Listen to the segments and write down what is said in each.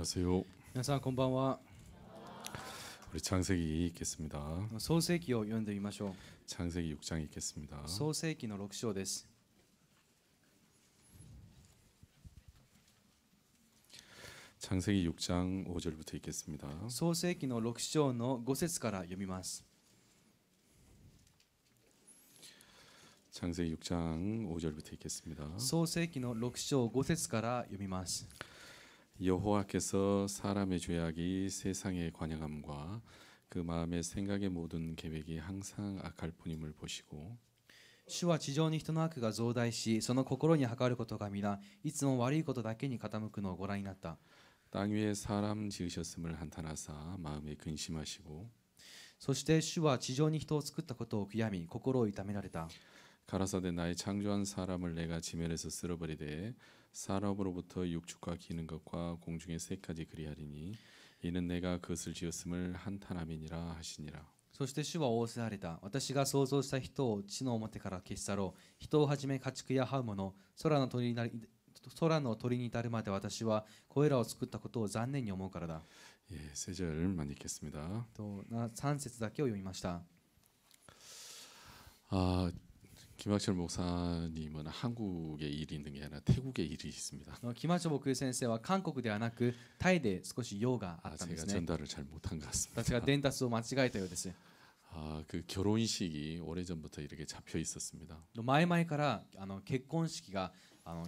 안녕하세요. 皆さんこんばんは。 우리 창세기 읽겠습니다. 創世記を読んでみましょう。 창세기 6장 읽겠습니다. 創世記の6章です。 창세기 6장 5절부터 읽겠습니다. 創世記の6章の5節から読みます。 창세기 6장 5절부터 읽겠습니다. 創世記の6章5節から読みます。 여호와께서 사람의 죄악이 세상의 관영함과 그 마음의 생각의 모든 계획이 항상 악할 뿐임을 보시고 主は地上に人の悪が増大し、その心に計ることが皆いつも悪いことだけに傾くのをご覧になった。 땅 위에 사람 지으셨음을 한탄하사 마음에 근심하시고 そして主は地上に人を作ったことを悔やみ、心を痛められた。 가라사대 나의 창조한 사람을 내가 지면에서 쓸어버리되 사람으로부터 육축과 기는 것과 공중의 새까지 그리하리니 이는 내가 그것을 지었음을 한탄함이니라 하시니라. そして主は仰せられた。私が創造した人を地の表から消し去ろう。人をはじめ家畜や這うもの、空の鳥に至るまで私はこれらを作ったことを残念に思うからだ。 예, 세 절만 읽겠습니다. 3節だけを読みました。 김학철 목사님은 한국에 일이 있는 게 아니라 태국에 일이 있습니다. 木町牧先生は韓国ではなくタイで少し用があったんで 제가 すね。 전달을 잘 못한 것 같습니다. 私が伝達を間違えたようです。 그 결혼식이 오래전부터 이렇게 잡혀 있었습니다. 前々から結婚式が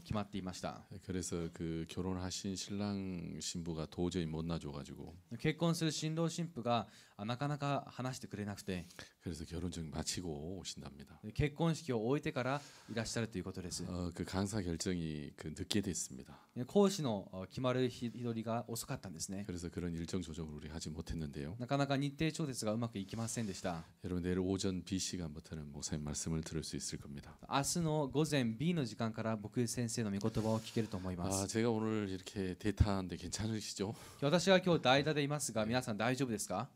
決まっていました。 그래서 그 결혼하신 신랑 신부가 도저히 못 놔줘가지고 結婚する新郎新婦がなかなか話してくれなくて、 그래서 결혼식 마치고 오신답니다. 結婚式を終えてからいらっしゃるということです。 그 강사 결정이 늦게 됐습니다. 講師の決まる日取りが遅かったんですね。 그래서 그런 일정 조정을 우리 하지 못했는데요. なかなか日程調節がうまくいきませんでした。 여러분 내일 오전 B 시간부터는 목사님 말씀을 들을 수 있을 겁니다. 明日の午前 B の時間から僕先生の御言葉を聞けると思います。 제가 오늘 이렇게 대타하는데 괜찮으시죠? 私は今日代打でいますが、皆さん大丈夫ですか？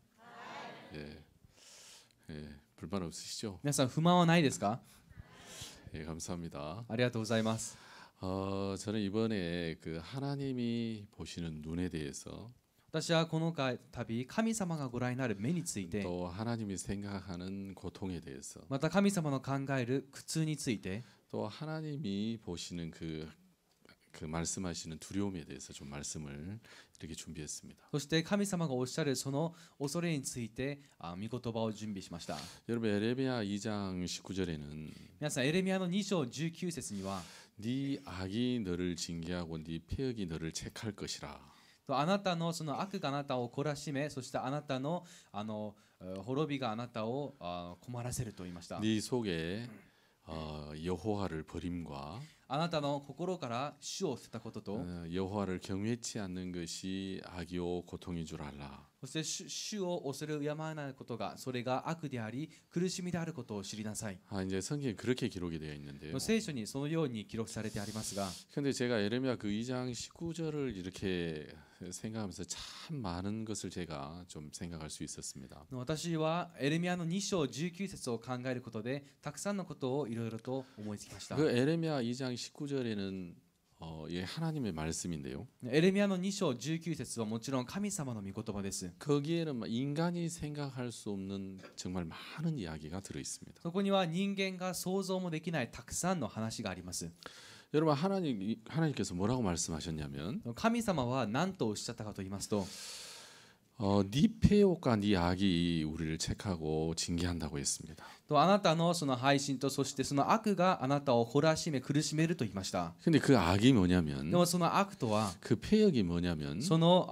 예, 불만 없으시죠? 皆さん不満はないですか？ 예, 감사합니다. ありがとうございます。 저는 이번에 그 하나님이 보시는 눈에 대해서 私はこの度神様がご覧になる目について、 또 하나님이 생각하는 고통에 대해서 また神様の考える苦痛について、 또 하나님이 보시는 그 말씀하시는 두려움에 대해서 좀 말씀을 이렇게 준비했습니다. そして神様がおっしゃるその恐れについて御言葉を準備しました。 여러분 에레미야 2장 19절에는 皆さんエレミヤの2章19節には、 네 악이 너를 징계하고 네 패역이 너를 책할 것이라. あなたのその悪があなたを懲らしめ、そしてあなたの滅びがあなたを困らせると言いました。 네 속에 여호와를 버림과 あなたの心から主を捨てたことと、 여호와를 경외치 않는 것이 악이요 고통인 줄 알라. そして主を恐れ敬わないことがそれが悪であり苦しみであることを知りなさい。 이제 성경에 그렇게 기록이 되어 있는데요. 聖書にそのように記録されてありますが、 근데 제가 에레미야 그 2장 19절을 이렇게 생각하면서 참 많은 것을 제가 좀 생각할 수 있었습니다. 私はエレミヤの2章19節を考えることでたくさんのことをいろいろと思いつきました。 그 에레미야 2장 19절에는 하나님의 말씀인데요. エレミヤの2章19節はもちろん神様の御言葉です。 거기에는 인간이 생각할 수 없는 정말 많은 이야기가 들어 있습니다. そこには人間が想像もできないたくさんの話があります。 여러분 하나님께서 뭐라고 말씀하셨냐면 神様は何とおっしゃったかと言いますと、 네 패욕과 네 악이 우리를 책하고 징계한다고 했습니다. あなたのその配信とそしてその悪があなたを懲らしめ苦しめると言いました。 근데 그 악이 뭐냐면 でもその悪とは、 그 패역이 뭐냐면 その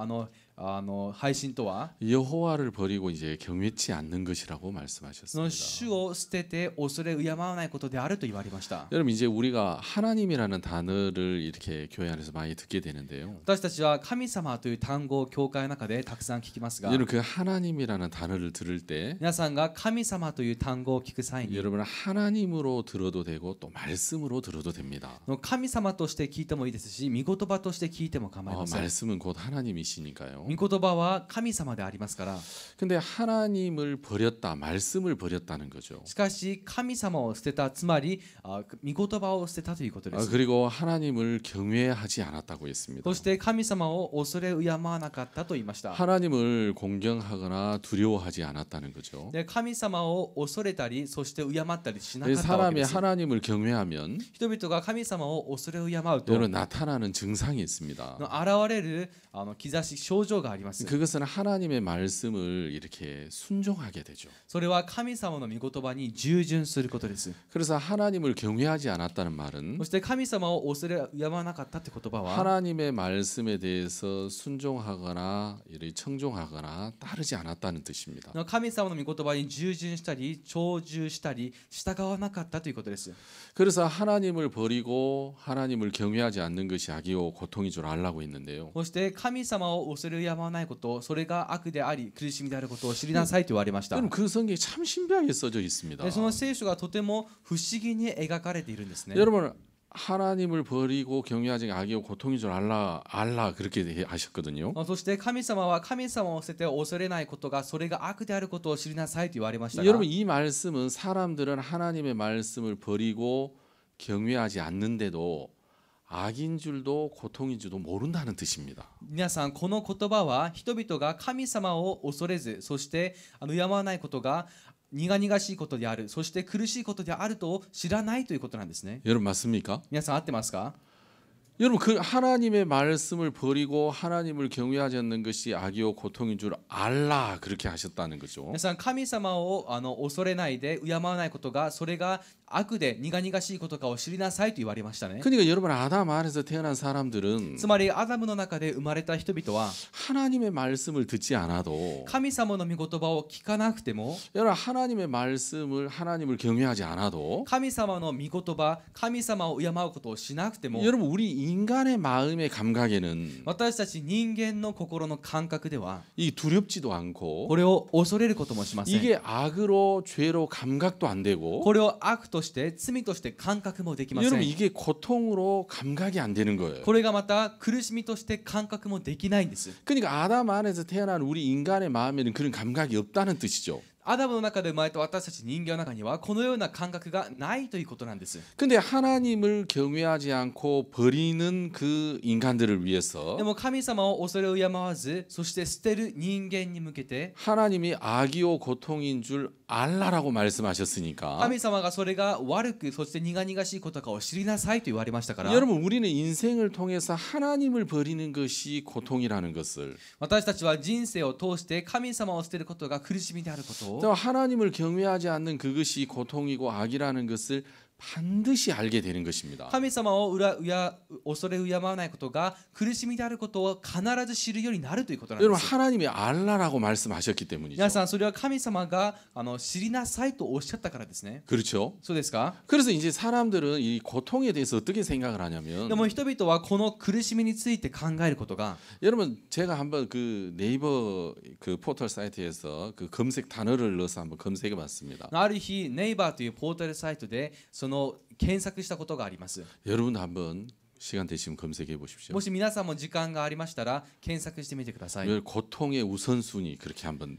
配信とは 여호와를 버리고 이제 경외치 않는 것이라고 その 말씀하셨습니다. 主を捨てて恐れ敬わないことであると言われました。 여러분 이제 우리가 하나님이라는 단어를 이렇게 교회 안에서 많이 듣게 되는데요. 私たちは神様という単語を教会の中でたくさん聞きますが、 여러분 그 하나님이라는 단어를 들을 때 皆さんが神様という単語を聞く際に 여러분 하나님으로 들어도 되고 또 말씀으로 들어도 됩니다. 神様として聞いてもいいですし、御言葉として聞いても構いません。 말씀은 곧 하나님이시니까요. 御言葉は神様でありますから。 근데 하나님을 버렸다, 말씀을 버렸다는 거죠. しかし神様を捨てた、つまり御言葉を捨てたということです。 그리고 하나님을 경외하지 않았다고 했습니다. そして神様を恐れ敬わなかったと言いました。 하나님을 공경하거나 두려워하지 않았다는 거죠. で神様を恐れたり、そして敬ったりしなかったわけ 사람이 です。 하나님을 경외하면 人々が神様を恐れ敬うと 여러분 나타나는 증상이 있습니다. 現れる兆し、症状があります。 그것은 하나님의 말씀을 이렇게 순종하게 되죠. それは神様の御言葉に従順することです。 그래서 하나님을 경외하지 않았다는 말은 そして神様を恐れ敬わなかったって言葉は 하나님의 말씀에 대해서 순종하거나 이렇게 청종하거나 따르지 않았다는 뜻입니다. 神様の御言葉に従順したり長寿したり従わなかったということです。 그래서 하나님을 버리고 하나님을 경외하지 않는 것이 악이요 고통인 줄 알라고 했는데요. そして神様を恐れ敬わないこと、それが悪であり苦しみであることを知りなさいと言われました。 그럼 그 성경이 참 신비하게 써져 있습니다. でその聖書がとても不思議に描かれているんですね。 여러분 하나님을 버리고 경외하지 악이요 고통인 줄 알라 그렇게 하셨거든요. そして神様は神様を捨てて恐れないことがそれが悪であることを知りなさいと言われましたが、 여러분 이 말씀은 사람들은 하나님의 말씀을 버리고 경외하지 않는데도 악인 줄도 고통인 줄도 모른다는 뜻입니다. 皆さんこの言葉は人々が神様を恐れず、そして敬わないことが苦々しいことである、そして苦しいことであると知らないということなんですね。 여러분 맞습니까? 皆さん合ってますか？ 여러분 그 하나님의 말씀을 버리고 하나님을 경외하지 않는 것이 악이요 고통인 줄 알라 그렇게 하셨다는 거죠. 皆さん神様を恐れないで敬わないことがそれが悪で苦々しいことかを知りなさいと言われましたね。 그러니까 여러분 아담 안에서 태어난 사람들은 つまりアダムの中で生まれた人々は 하나님의 말씀을 듣지 않아도 神様の御言葉を聞かなくても、 여러분 하나님의 말씀을 하나님을 경외하지 않아도 神様の御言葉、神様を敬うことをしなくても、 여러분 우리 인간의 마음의 감각에는 私たち人間の心の感覚では 이 두렵지도 않고 これを恐れることもしません。 이게 악으로 죄로 감각도 안 되고 これを悪として罪として感覚もできませ 여러분 ん。 이게 고통으로 감각이 안 되는 거예요. これがまた苦しみとして感覚もできないんです。 그러니까 아담 안에서 태어난 우리 인간의 마음에는 그런 감각이 없다는 뜻이죠. アダムの中で生まれた私たち人間の中にはこのような感覚がないということなんです。 근데 하나님을 경외하지 않고 버리는 그 인간들을 위해서 でも神様を恐れ敬わず、そして捨てる人間に向けて 하나님이 악이요 고통인 줄 알라라고 말씀하셨으니까 神様がそれが悪く、そして苦々しいことかを知りなさいと言われましたから、 여러분 우리는 인생을 통해서 하나님을 버리는 것이 고통이라는 것을 私たちは人生を通して神様を捨てることが苦しみであることを、 또 하나님을 경외하지 않는 그것이 고통이고 악이라는 것을 반드시 알게 되는 것입니다. 神様を恐れ敬わないことが苦しみであることを必ず知るようになるということなんで 여러분 す。 하나님이 알라라고 말씀하셨기 때문이죠. 皆さんそれは神様が知りなさいとおっしゃったからですね。 그렇죠. そうですか？ 그래서 이제 사람들은 이 고통에 대해서 어떻게 생각을 하냐면 でも人々はこの苦しみについて考えることが、 여러분 제가 한번 그 네이버 그 포털 사이트에서 그 검색 단어를 넣어서 한번 검색해 봤습니다. ある日ネイバーというポータルサイトでその検索したことがあります。 여러분도 한번 시간 되시면 검색해 보십시오. もし皆さんも時間がありましたら検索してみてください。 고통의 우선순위 그렇게 한번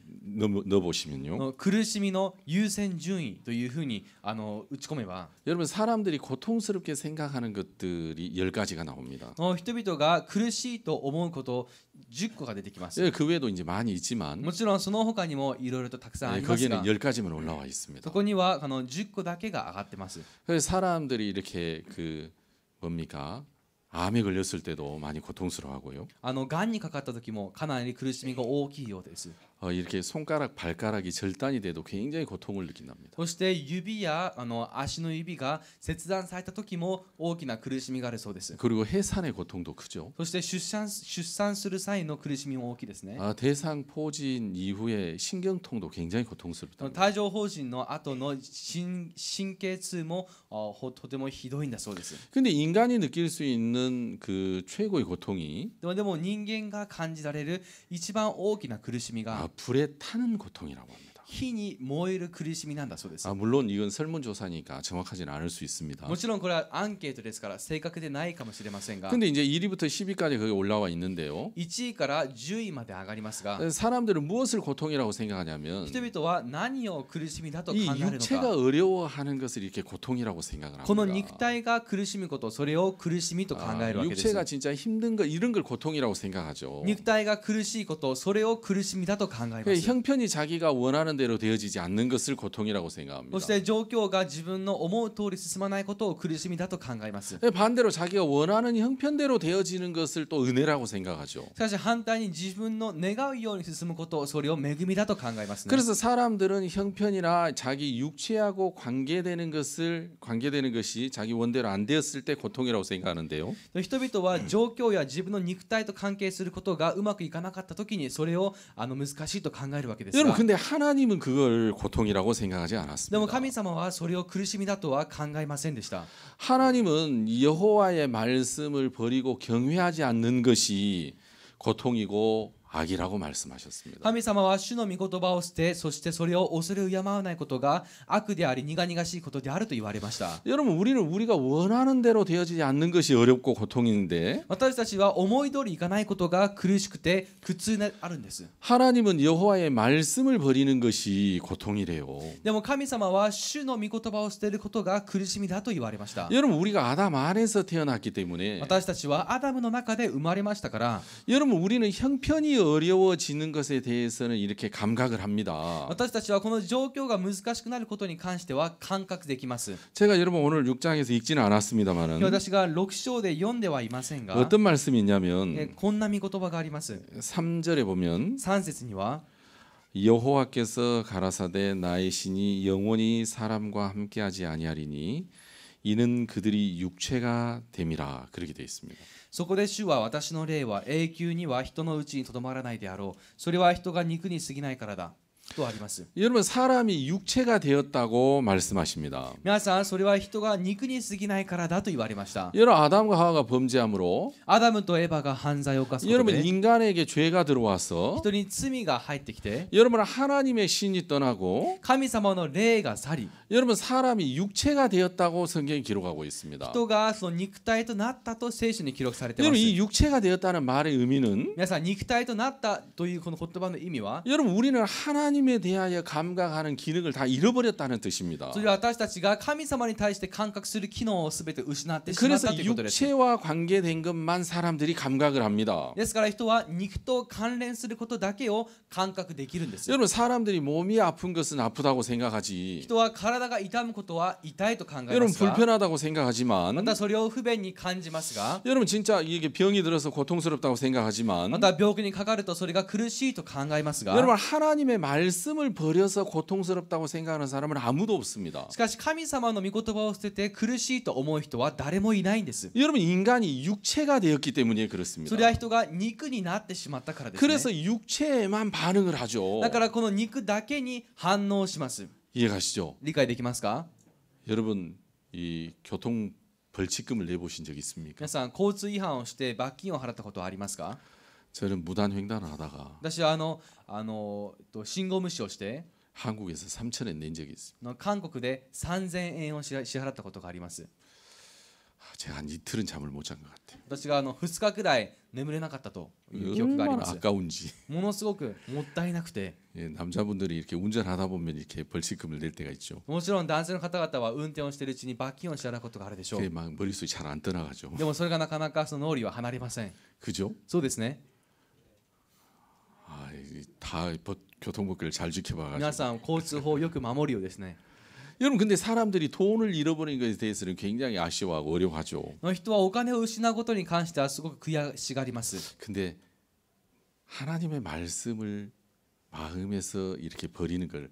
넣어 보시면요. 苦しみの優先順位というふうに打ち込めば、 여러분 사람들이 고통스럽게 생각하는 것들이 10가지가 나옵니다. 人々が苦しいと思うこと10個が出てきます。 그 외에도 이제 많이 있지만 もちろんその他にもいろいろとたくさんありますが、 거기는 10가지만 올라와 있습니다. そこには10個だけが上がってます。 그래서 사람들이 이렇게 그 뭡니까? 암에 걸렸을 때도 많이 고통스러워하고요. がんにかかった時もかなり苦しみが大きいようです。 이렇게 손가락, 발가락이 절단이 돼도 굉장히 고통을 느낀답니다. そして指や足の指が切断された時も大きな苦しみがあるそうです。 그리고 해산의 고통도 크죠. そして出産する際の苦しみも大きいですね。 대상포진 이후에 신경통도 굉장히 고통스럽다. 帯状疱疹の後の神経痛もとてもひどいんだそうです。 근데 인간이 느낄 수 있는 그 최고의 고통이 でも人間が感じられる一番大きな苦しみが 불에 타는 고통이라고 합니다. 火に燃える苦しみなんだそうです。 물론 이건 설문조사니까 정확하지는 않을 수 있습니다. もちろんこれはアンケートですから正確でないかもしれませんが 근데 이제 1위부터 10위까지 거기 올라와 있는데요. 1位から10位まで上がりますが 사람들은 무엇을 고통이라고 생각하냐면 人々は何を苦しみだと考 이 えるの 육체가 か 어려워하는 것을 이렇게 고통이라고 생각을 この 합니다. 肉体が苦しむことそれを苦しみと考えるわけです 육체가 진짜 힘든 거 이런 걸 고통이라고 생각하죠. 肉体が苦しいことそれを苦しみだと考えま 그 す 형편이 자기가 원하는 대로 되어지지 않는 것을 고통이라고 そ 생각합니다. して状況が自分の思う通り進まないことを苦しみだと考えます 반대로 자기가 원하는 형편대로 되어지는 것을 또 은혜라고 생각하죠. しかし反対に自分の願うように進むことそれを恵みだと考えますね 그래서 사람들은 형편이나 자기 육체하고 관계되는 것이 자기 원대로 안 되었을 때 고통이라고 생각하는데요. 人々は状況や自分の肉体と関係することがうまくいかなかった時にそれを難しいと考えるわけです 여러분 が 근데 하나님은 그걸 고통이라고 생각하지 でも 않았습니다. 神様はそれを苦しみだとは考えませんでした 하나님은 여호와의 말씀을 버리고 경외하지 않는 것이 고통이고 악이라고 말씀하셨습니다. 神様は主の御言葉を捨てそしてそれを恐れ敬わないことが悪であり苦々しいことであると言われました 여러분 우리가 원하는 대로 되어지지 않는 것이 어렵고 고통인데 私たちは思い通りいかないことが苦しくて苦痛であるんです 하나님은 여호와의 말씀을 버리는 것이 고통이래요. でも神様は主の御言葉を捨てることが苦しみだと言われました 여러분 우리가 아담 안에서 태어났기 때문에 私たちはアダムの中で生まれましたから 여러분 우리는 형편이 어려워지는 것에 대해서는 이렇게 감각을 합니다. 私たちはこの状況が難しくなることに関しては感覚できます 제가 여러분 오늘 6장에서 읽지는 않았습니다만은 私が6章で読んではいませんが 어떤 말씀이 있냐면 こんな御言葉があります 3절에 보면 3節には 여호와께서 가라사대 나의 신이 영원히 사람과 함께하지 아니하리니 이는 그들이 육체가 됨이라 그렇게 되어 있습니다. そこで主は私の霊は永久には人のうちにとどまらないであろうそれは人が肉に過ぎないからだとあります 여러분 사람이 육체가 되었다고 말씀하십니다. 皆さんそれは人が肉に過ぎないからだと言われました 여러분 아담과 하와가 범죄함으로 アダムとエバが犯罪を犯すこと 여러분 で 인간에게 죄가 들어와서 人に罪が入ってきて 여러분 하나님의 신이 떠나고 神様の霊が去り 여러분 사람이 육체가 되었다고 성경이 기록하고 있습니다. 人がその肉体となったと聖書に記録されていま 여러분 す 이 육체가 되었다는 말의 의미는 皆さん肉体となったというこの言葉の意味は 여러분 우리는 하나님에 대하여 감각하는 기능을 다 잃어버렸다는 뜻입니다. それは私たちが神様に対して感覚する機能をすべて失ってしまっ 그래서 たということです 육체와 관계된 것만 사람들이 감각을 합니다. ですから人は肉と関連することだけを感覚できるんです 여러분 사람들이 몸이 아픈 것은 아프다고 생각하지 人は体が痛むことは痛いと考えま 여러분 すが 불편하다고 ま 생각하지만 たそれを不便に感じますが 여러분 진짜 이게 병이 들어서 고통스럽다고 생각하지만 また病気にかかるとそれが苦しいと考えますが 여러분 하나님의 말씀을 버려서 고통스럽다고 생각하는 사람은 아무도 없습니다. しかし神様の御言葉を捨てて苦しいと思う人は誰もいないんです 여러분 인간이 육체가 되었기 때문에 そ 그렇습니다. れは人が肉になってしまったからですね 그래서 육체에만 반응을 하죠. だからこの肉だけに反応します 이해가시죠? 理解できますか 여러분 이 교통 벌칙금을 내보신 적 있습니까? 皆さん交通違反をして罰金を払ったことはありますか 저는 무단 횡단을 하다가 私は信号無視をして 한국에서 3,000원 낸 적이 있습니다. 韓国で3000円を支払ったことがあります 제가 한 이틀은 잠을 못 잔 것 같아요. 私が2日くらい眠れなかったという記憶があり 얼마나 ます 아까운지. ものすごくもったいなくて 예, 남자분들이 이렇게 운전하다 보면 이렇게 벌칙금을 낼 때가 있죠. もちろん男性の方々は運転をしているうちに罰金を支払うことがあるでしょ 그게 う 막 머릿속이 잘 안 떠나가죠. でもそれがなかなかその脳裏は離れません 그죠? そうですね 아, 다 교통법규를 잘 皆 지켜봐가지고. さん交通法をよく守るようですね 여러분 근데 사람들이 돈을 잃어버린 것에 대해서는 굉장히 아쉬워하고 어려워하죠. 人はお金を失うことに関してはすごく悔しがります 근데 하나님의 말씀을 마음에서 이렇게 버리는 걸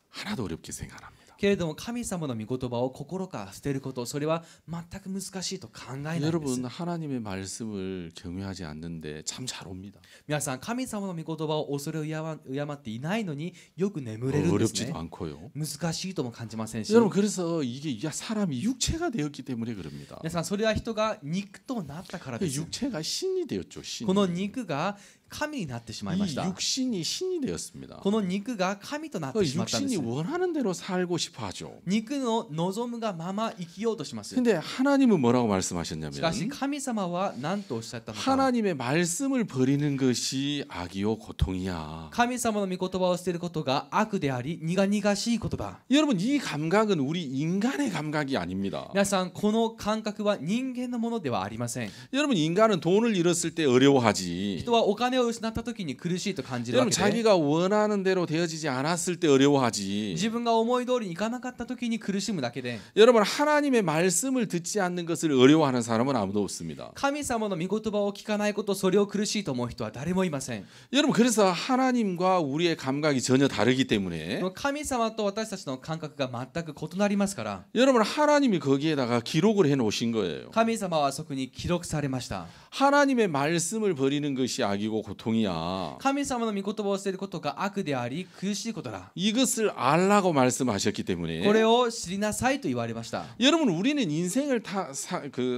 하나도 어렵게 생각 안 합니다. けれども神様の御言葉を心から捨てることそれは全く難しいと考えないんです 여러분 하나님의 말씀을 경외하지 않는데 참 잘 옵니다. 皆さん神様の御言葉を恐れを敬っていないのによく眠れるんです 어렵지도 ね 않고요. 難しいとも感じませんし 여러분 그래서 이게 사람이 육체가 되었기 때문에 그럽니다. 皆さんそれは人が肉となったからです 육체가 신이 되었죠. 신. この肉が神になってしまいまし 이 た。 육신이 신이 되었습니다. この肉が神となってしまったんで 육신이 す。 원하는 대로 살고 싶어 하죠. 肉の望むがまま生きようとします。 근데 하나님은 뭐라고 し 말씀하셨냐면 かし神様は何とおっしゃったのか。 하나님의 말씀을 버리는 것이 악이요 고통이야. 神様の御言葉を捨てることが悪であり苦々しいことだ。 여러분 이 감각은 우리 인간의 감각이 아닙니다. 皆さんこの感覚は人間のものではありません。 여러분 인간은 돈을 잃었을 때 어려워하지. 人はお金を失った時に苦しいと感じるわ 여러분 けで、 자기가 원하는 대로 되어지지 않았을 때 어려워하지. 自分が思い通りにいかなかった時に苦しむだけで、 여러분 하나님의 말씀을 듣지 않는 것을 어려워하는 사람은 아무도 없습니다. 神様の御言葉を聞かないこと、それを苦しいと思う人は誰もいません。 여러분 그래서 하나님과 우리의 감각이 전혀 다르기 때문에 神様と私たちの感覚が全く異なりますから、 여러분 하나님이 거기에다가 기록을 해 놓으신 거예요. 神様はそこに記録されました。 하나님의 말씀을 버리는 것이 악이고 고통이야. 神様の御言葉を捨てることが悪であり苦しいことだ。 이것을 알라고 말씀하셨기 때문에 これを知りなさいと言われました。 여러분 우리는 인생을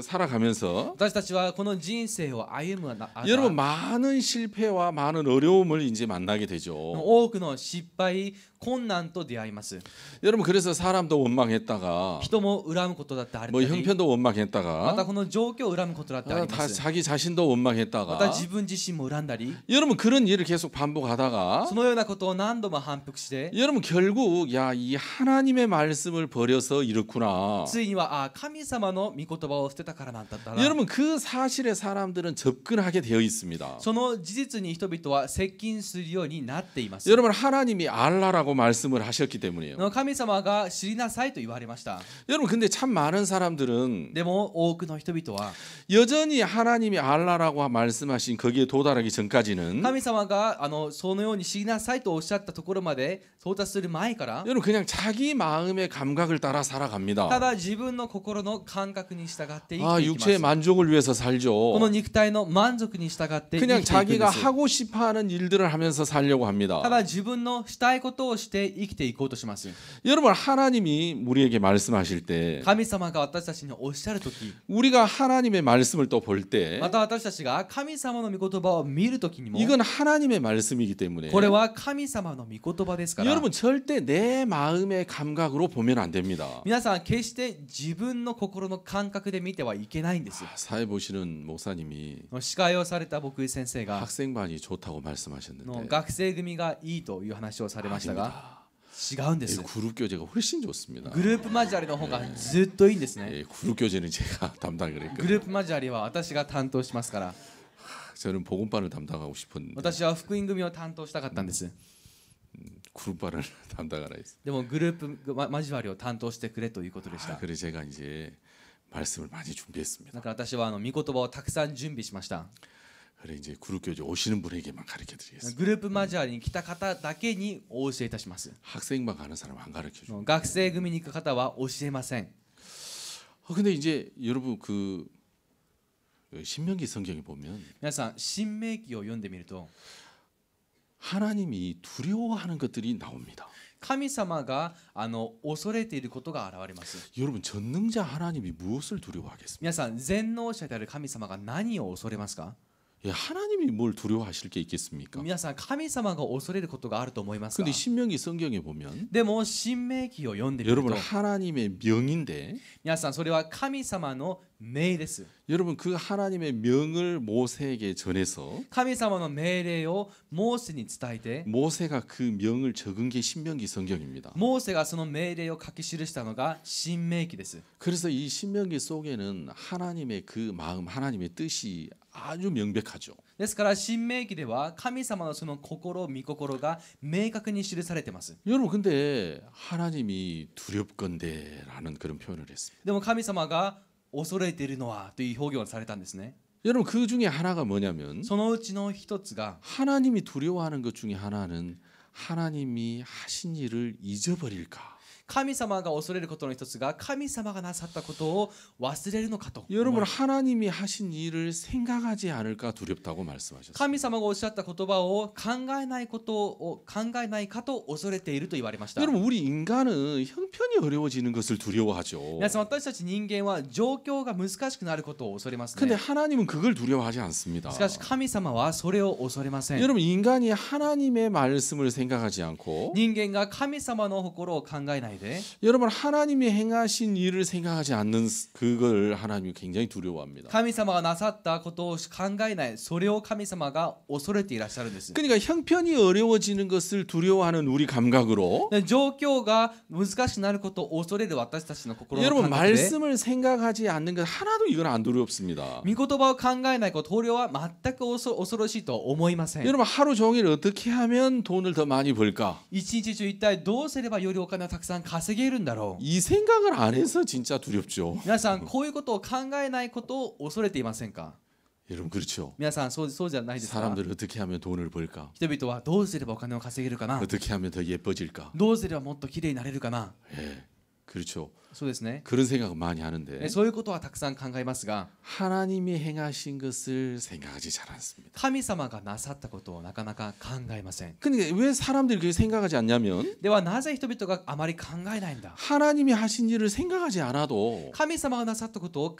살아가면서 私たちはこの人生を歩む中、 여러분 많은 실패와 많은 어려움을 이제 만나게 되죠. 多くの失敗、困難と出会います。 여러분 그래서 사람도 원망했다가 人も恨むことだってある 뭐 り、 형편도 また 원망했다가 この状況を恨むことだってありま 다 す。 자기 자신도 また 원망했다가 自分自身も恨んだり、 여러분 그런 일을 계속 반복하다가 そのようなことを何度も反復して、 여러분 결국 야 이 하나님의 말씀을 버려서 이렇구나. ついには神様の御言葉を捨てたからなんだったら、 여러분 그 사실에 사람들은 접근하게 되어 있습니다. その事実に人々は接近するようになっています。 여러분 하나님이 알라라고 말씀을 하셨기 때문이에요. 神様が知りなさいと言われました。 여러분 근데 참 많은 사람들은 でも多くの人々は 여전히 하나님이 알라라고 말씀하신 거기에 도달하기 전까지는 神様がそのように知りなさいとおっしゃったところまで到達する前から、 여러분 그냥 자기 마음의 감각을 따라 た 살아갑니다. だ自分の心の感覚に従って生き 아 ていき 육체의 ます。 만족을 위해서 こ 살죠. の肉体の満足に従って生きていくん 그냥 で 자기가 す。 하고 싶어하는 일들을 하면서 살려고 た 합니다. だ自分のしたいことをして生きていこうとします。 여러분 하나님이 우리에게 말씀하실 때 神様が私たちにおっしゃるとき、 우리가 하나님의 말씀을 또 볼 때 また私たちが神様の御言葉を見るときにも、 이건 하나님의 말씀이기 때문에 これは神様の御言葉ですから、 여러분 절대 내 마음의 감각으로 보면 안 됩니다. 皆さん決して自分の心の感覚で見てはいけないんです。 사회 보시는 목사님이 司会をされた牧師先生が 학생반이 좋다고 の 말씀하셨는데 学生組がいいという話をされましたが、違うんで 이 す。 그룹 교제가 훨씬 좋습니다. グループ交わりの方がずっといいんですね。 예, 그룹 교제는 제가 담당을 グ 했거든요. ループ交わりは私が担当しますから、 저는 복음반을 담당하고 싶었는데 私は福音組を担当したかったんです。 그룹반을 담당하라 했어요. でもグループ交わりを担当してくれということでした。 그래서 제가 이제 말씀을 많이 준비했습니다. だから私は御言葉をたくさん準備しました。 그래 이제 그룹 교제 오시는 분에게만 가르쳐 드리겠습니다. グループ交わりに来た方だけにお教えいたします。 학생반 가는 사람 안 가르쳐 줘. 学生組に行く方は教えません。 근데 이제 여러분 그 신명기 성경에 보면 皆さん、新明記を読んでみると、 하나님이 두려워하는 것들이 나옵니다. 神様が恐れていることが現れます。 여러분 전능자 하나님이 무엇을 두려워하겠습니까? 皆さん、全能者である神様が何を恐れますか？ 예, 하나님이 뭘 두려워하실 게 있겠습니까? 皆さん、神様が恐れることがあると思いますか？ 근데 신명기 성경에 보면 でも、新明記を読んでみる 여러분 と、 하나님의 명인데 皆さん、それは神様の命です。 여러분 그 하나님의 명을 모세에게 전해서 神様の命令をモーセに伝えて、 모세가 그 명을 적은 게 신명기 성경입니다. モーセがその命令を書き記したのが新明記です。 그래서 이 신명기 속에는 하나님의 그 마음, 하나님의 뜻이 아주 명백하죠. ですから新明記では神様のその心、御心が明確に記されています。 여러분 근데 하나님이 두렵건대라는 그런 표현을 했습니다. でも神様が恐れているのはという表現をされたんですね。 여러분 그 중에 하나가 뭐냐면 そのうちの一つが 하나님이 두려워하는 것 중에 하나는 하나님이 하신 일을 잊어버릴까. 神様が恐れることの一つが神様がなさったことを忘れるのかと。 여러분 하나님이 하신 일을 생각하지 않을까 두렵다고 말씀하셨어요. 神様がおっしゃった言葉を考えないかと恐れていると言われました。 여러분 우리 인간은 형편이 어려워지는 것을 두려워하죠. 皆さん、私たち人間は状況が難しくなることを恐れます 근데 ね。 하나님은 그걸 두려워하지 않습니다. しかし神様はそれを恐れません。 여러분 인간이 하나님의 말씀을 생각하지 않고 人間が神様の心を考えないで 여러분 하나님이 행하신 일을 생각하지 않는 그걸 하나님이 굉장히 두려워합니다. 神様がなさったことを考えない、それを神様が恐れていらっしゃるんです。 그러니까 형편이 어려워지는 것을 두려워하는 우리 감각으로 で状況が難しくなることを恐れる私たちの心の 여러분 感覚で 말씀을 생각하지 않는 것 하나도 이건 안 두렵습니다. 御言葉を考えないこと、これは全く恐ろしいとは思いません。 여러분 하루 종일 어떻게 하면 돈을 더 많이 벌까? 一日中一体どうすればよりお金をたくさん稼げるんだろう。 이 생각을 안 해서 진짜 두렵죠. 皆さん、こういうことを考えないことを恐れていませんか？ 여러분 그렇죠. 皆さん、そうじゃないですか？ 사람들 어떻게 하면 돈을 벌까? 人々はどうすればお金を稼げるかな？ 어떻게 하면 더 예뻐질까? どうすればもっと綺麗になれるかな？ 예, 그렇죠. そうですね。 그런 생각을 많이 하는데 そういうことはたくさん考えますが、 하나님이 행하신 것을 생각하지 잘 않습니다. 神様がなさったことをなかなか考えません。 그러니까 왜 사람들이 그렇게 생각하지 않냐면 ではなぜ人々があまり考えないんだ？ 하나님이 하신 일을 생각하지 않아도 神様がなさったことを考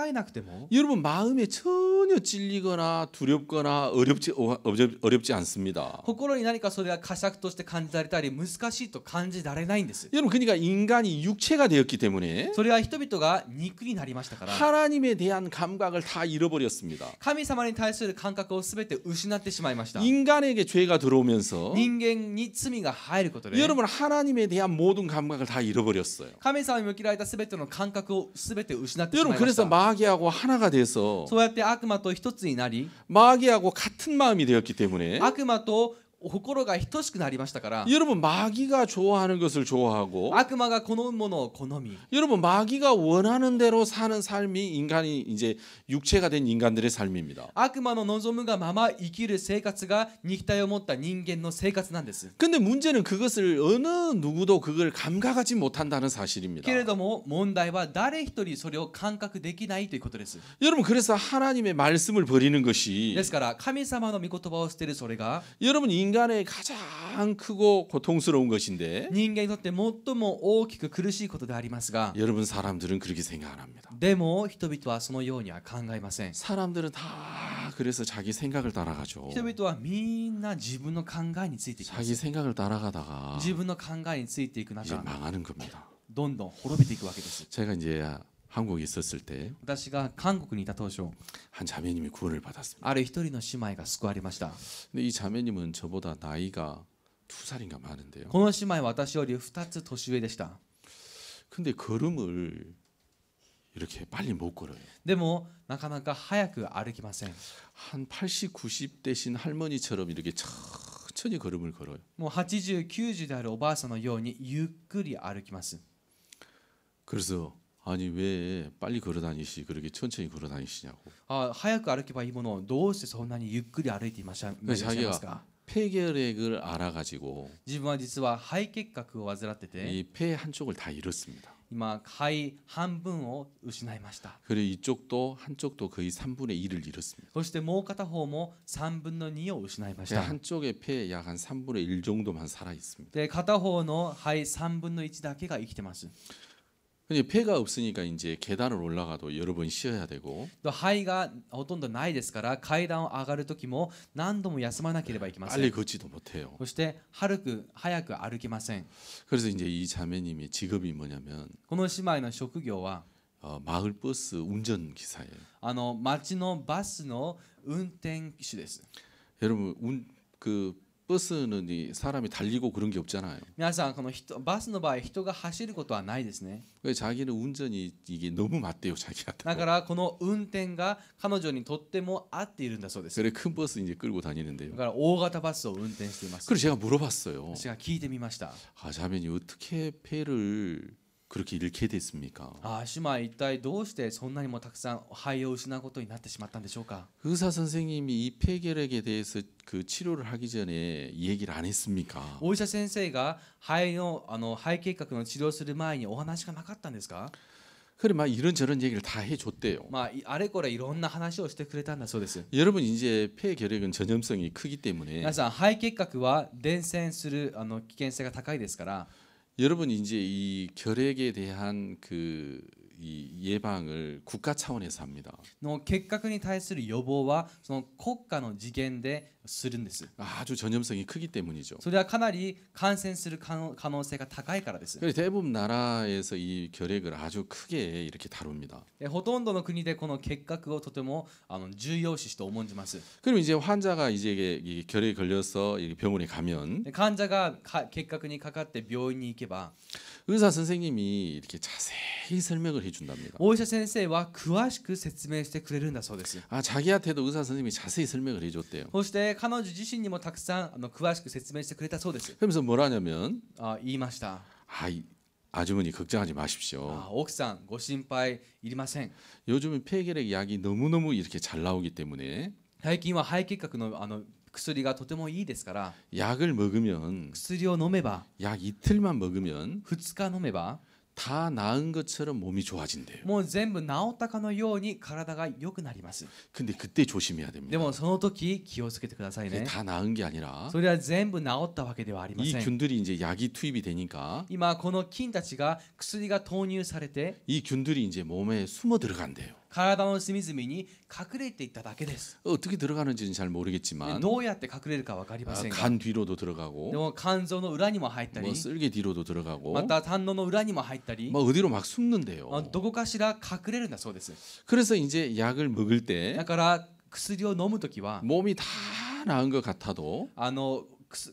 えなくても 여러분 마음에 전혀 찔리거나 두렵거나 어렵지 않습니다. 心に何かそれが呵責として感じられたり難しいと感じられないんです。 여러분 그러니까 인간이 육체가 되었기 때문에 それは人々が肉になりましたから 하나님에 대한 감각을 다 잃어버렸습니다. 神様に対する感覚を全て失ってしまいました。 인간에게 죄가 들어오면서 人間に罪が入ることで 여러분 하나님에 대한 모든 감각을 다 잃어버렸어요. 神様に向けられた全ての感覚を全て失ってしまい 여러분 まし 그래서 た。 마귀하고 하나가 돼서 そうやって悪魔と一つになり 마귀하고 같은 마음이 되었기 때문에 悪魔と心が等しくなりましたから 여러분 마귀가 좋아하는 것을 좋아하고 悪魔が好むものを好み 여러분 마귀가 원하는 대로 사는 삶이 인간이 이제 육체가 된 인간들의 삶입니다. 悪魔の望むがまま生きる生活が肉体を持った人間の生活なんです。 근데 문제는 그것을 어느 누구도 그걸 감각하지 못한다는 사실입니다. けれども問題は誰一人それを感覚できないということです。 여러분 그래서 하나님의 말씀을 버리는 것이 ですから神様の御言葉を捨てるそれが 여러분 인간의 가장 크고 고통스러운 것인데 人間にとって最も大きく苦しいことでありますが 여러분 사람들은 그렇게 생각 안 합니다. でも人々はそのようには考えません。 사람들은 다 그래서 자기 생각을 따라가죠. 人々はみんな自分の考えについていきま 자기 す。 생각을 따라가다가 自分の考えについていく 이제 中 망하는 겁니다. どんどん滅びていくわけです。 제가 이제 한국에 있었을 때 私が韓国にいた当初 한 자매님이 구원을 받았습니다. ある一人の姉妹が救われました。 근데 이 자매님은 저보다 나이가 2살인가 많은데요. この姉妹は私より2つ年上でした。 근데 걸음을 이렇게 빨리 못 걸어요. でもなかなか早く歩きません。 한 80, 90 되신 할머니처럼 이렇게 천천히 걸음을 걸어요. もう80、90であるおばあさんのようにゆっくり歩きます。 그래서 아니 왜 빨리 걸어 다니시 그렇게 천천히 걸어 다니시냐고. 早く歩けばいいものをどうしてそんなにゆっくり歩いていらっしゃいますか？ 폐결핵을 알아가지고 自分は実は肺結核を患ってて 이 폐 한쪽을 다 잃었습니다. 今肺半分を失いました。 그리고 이쪽도 한쪽도 거의 3분의 1을 잃었습니다. そしてもう片方も3分の2を失いました。 한쪽의 폐 약 한 3분의 1 정도만 살아 있습니다. で片方の肺3分の1だけが生きてます。 근데 폐가 없으니까 이제 계단을 올라가도 여러 번 쉬어야 되고 肺がほとんどないですから階段を上がる時も何度も休まなければいけませ 빨리 ん。 걷지도 못해요. そして早く歩けません。 그래서 이제 이 자매님의 직업이 뭐냐면 この姉妹の職業は 마을 버스 운전 기사예요. 町のバスの運転手です。 여러분 그 버스는 이 사람이 달리고 그런 게 없잖아요. 皆さんこのバスの場合人が走ることはないですね。 왜 자기는 운전이 이게 너무 맞대요 자기한테. だからこの運転が彼女にとっても合っているんだそうです。 그래 큰 버스 이제 끌고 다니는데요. だから大型バスを運転しています。 그래서 제가 물어봤어요. 私が聞いてみました。 자매님 어떻게 폐를 그렇게 잃게 됐습니까? 姉妹一体どうしてそんなにもたくさん肺を失うことになってしまったんでしょうか。 의사 선생님이 이 폐결핵에 대해서 그 치료를 하기 전에 이 얘기를 안 했습니까? お医者先生が肺の肺結核の治療する前にお話がなかったんですか。 그래 막 이런저런 얘기를 다 해줬대요. あれこれいろんな話をしてくれたんだそうです。 여러분 이제 폐결핵은 전염성이 크기 때문에 皆さん肺結核は伝染する危険性が高いですから、 여러분 이제 이 결핵에 대한 이 예방을 국가 차원에서 합니다. の結核に対する予防はその国家の次元でするんです。 아주 전염성이 크기 때문이죠. それはかなり感染する可能性が高いからです。 그래서 대부분 나라에서 이 결핵을 아주 크게 이렇게 다룹니다. ほとんどの国でこの結核をとても重要視して重んじます。 그럼 이제 환자가 이제 이 결핵에 걸려서 이 병원에 가면 患者が結核にかかって病院に行けば、 의사 선생님이 이렇게 자세히 설명을 해준답니다. お医者先生は詳しく説明してくれるんだそうです。 아 자기한테도 의사 선생님이 자세히 설명을 해줬대요. そして彼女自身にもたくさん詳しく説明してくれたそうです。 그러면서 뭐라냐면 言いました。 아주머니 걱정하지 마십시오. 奥さんご心配いりません。 요즘은 폐결핵 약이 너무너무 이렇게 잘 나오기 때문에 最近は肺結核の薬がとてもいいですから、 약을 먹으면 薬を飲めば 약 이틀만 먹으면 2日飲めば 다 나은 것처럼 몸이 좋아진대요. もう全部治ったかのように体が良くなります。 근데 그때 조심해야 で 됩니다. もその時気をつけてください 그게 ね。 다 나은 게 아니라 それは全部治ったわけではありま 이 せん。 균들이 이제 약이 투입이 되니까 今この菌たちが薬が投入されて 이 균들이 이제 몸에 숨어 들어간대요. 体の隅々に隠れていっただけです。 어떻게 들어가는지는 잘 で 모르겠지만 どうやって隠れるか分かりませんが、 간 뒤로도 で 들어가고 も肝臓の裏にも入ったり 뭐 、 쓸개 뒤로도 들어가고 また胆のの裏にも入ったり、 뭐 어디로 막 숨는데요. どこかしら隠れるんだそうです。 그래서 이제 약을 먹을 때 だから薬を飲む時は 몸이 다 나은 것 같아도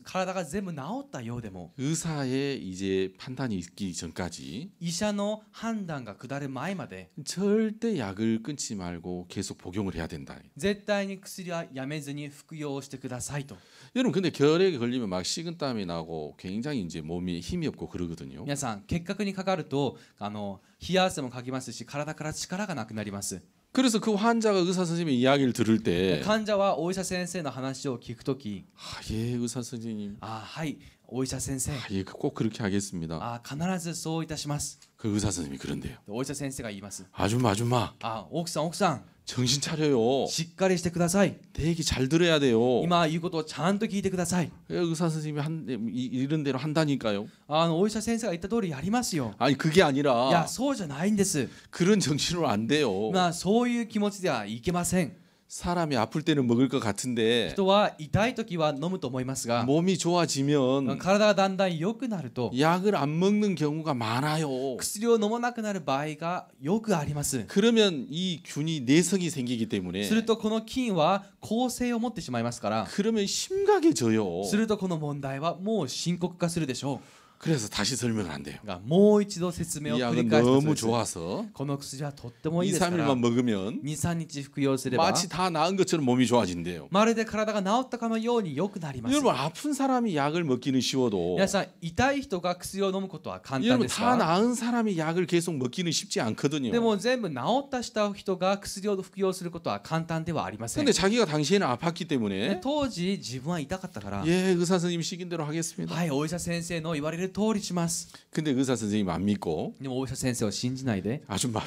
体が全部治ったようでも 의사의 이제 판단이 있기 전까지 医者の判断が下る前まで 절대 약을 끊지 말고 계속 복용을 해야 된다. 絶対に薬はやめずに服用してくださいと。 여러분 근데 결핵에 걸리면 막 식은땀이 나고 굉장히 이제 몸이 힘이 없고 그러거든요. 皆さん結核にかかると冷や汗もかきますし、体から力がなくなります。 그래서 그 환자가 의사 선생님의 이야기를 들을 때 患者はお医者先生の話を聞くとき、 예, 의사 선생님. はいお医者先生、 예, 꼭 그렇게 하겠습니다. 必ずそういたします。 그 의사 선생님이 그런데요. お医者先生が言います。 아줌마, 奥さん 정신 차려요. しっかりしてください。 내 얘기 잘 들어야 돼요. 今言うことをちゃんと聞いてください。 의사 선생님이 이런 대로 한다니까요. お医者先生が言った通りやりますよ。 아니 그게 いや 아니라 そうじゃないんです。 그런 정신으로 안 돼요. そういう気持ちではいけません。 사람이 아플 때는 먹을 것 같은데 人は痛い時は飲むと思いますが、 몸이 좋아지면 体がだんだん良くなると 약을 안 먹는 경우가 많아요. 薬を飲まなくなる場合がよくあります。 그러면 이 균이 내성이 생기기 때문에 するとこの菌は抗性を持ってしまいますから、 그러면 심각해져요. するとこの問題はもう深刻化するでしょ 그래서 다시 설명을 안 돼요. う。がもう一度説明を 이 繰り 약은 返すと 너무 です。 좋아서 この薬はとってもいい 2, ですから、 3일만 먹으면 2、3日服用すれば 마치 다 나은 것처럼 몸이 좋아진대요. まるで体が治ったかのように良くなります。 여러분 아픈 사람이 약을 먹기는 쉬워도 皆さん痛い人が薬を飲むことは簡単 여러분 です 다 が、 나은 사람이 약을 계속 먹기는 쉽지 않거든요. でも全部治ったした人が薬を服用することは簡単ではありません。 근데 자기가 당시에는 아팠기 で 때문에 当時自分は痛かったから、 예 의사 선생님 시킨 대로 하겠습니다. はいお医者先生の言われる通りします。 근데 의사 선생님 안 믿고 でもお医者先生を信じないで、 아줌마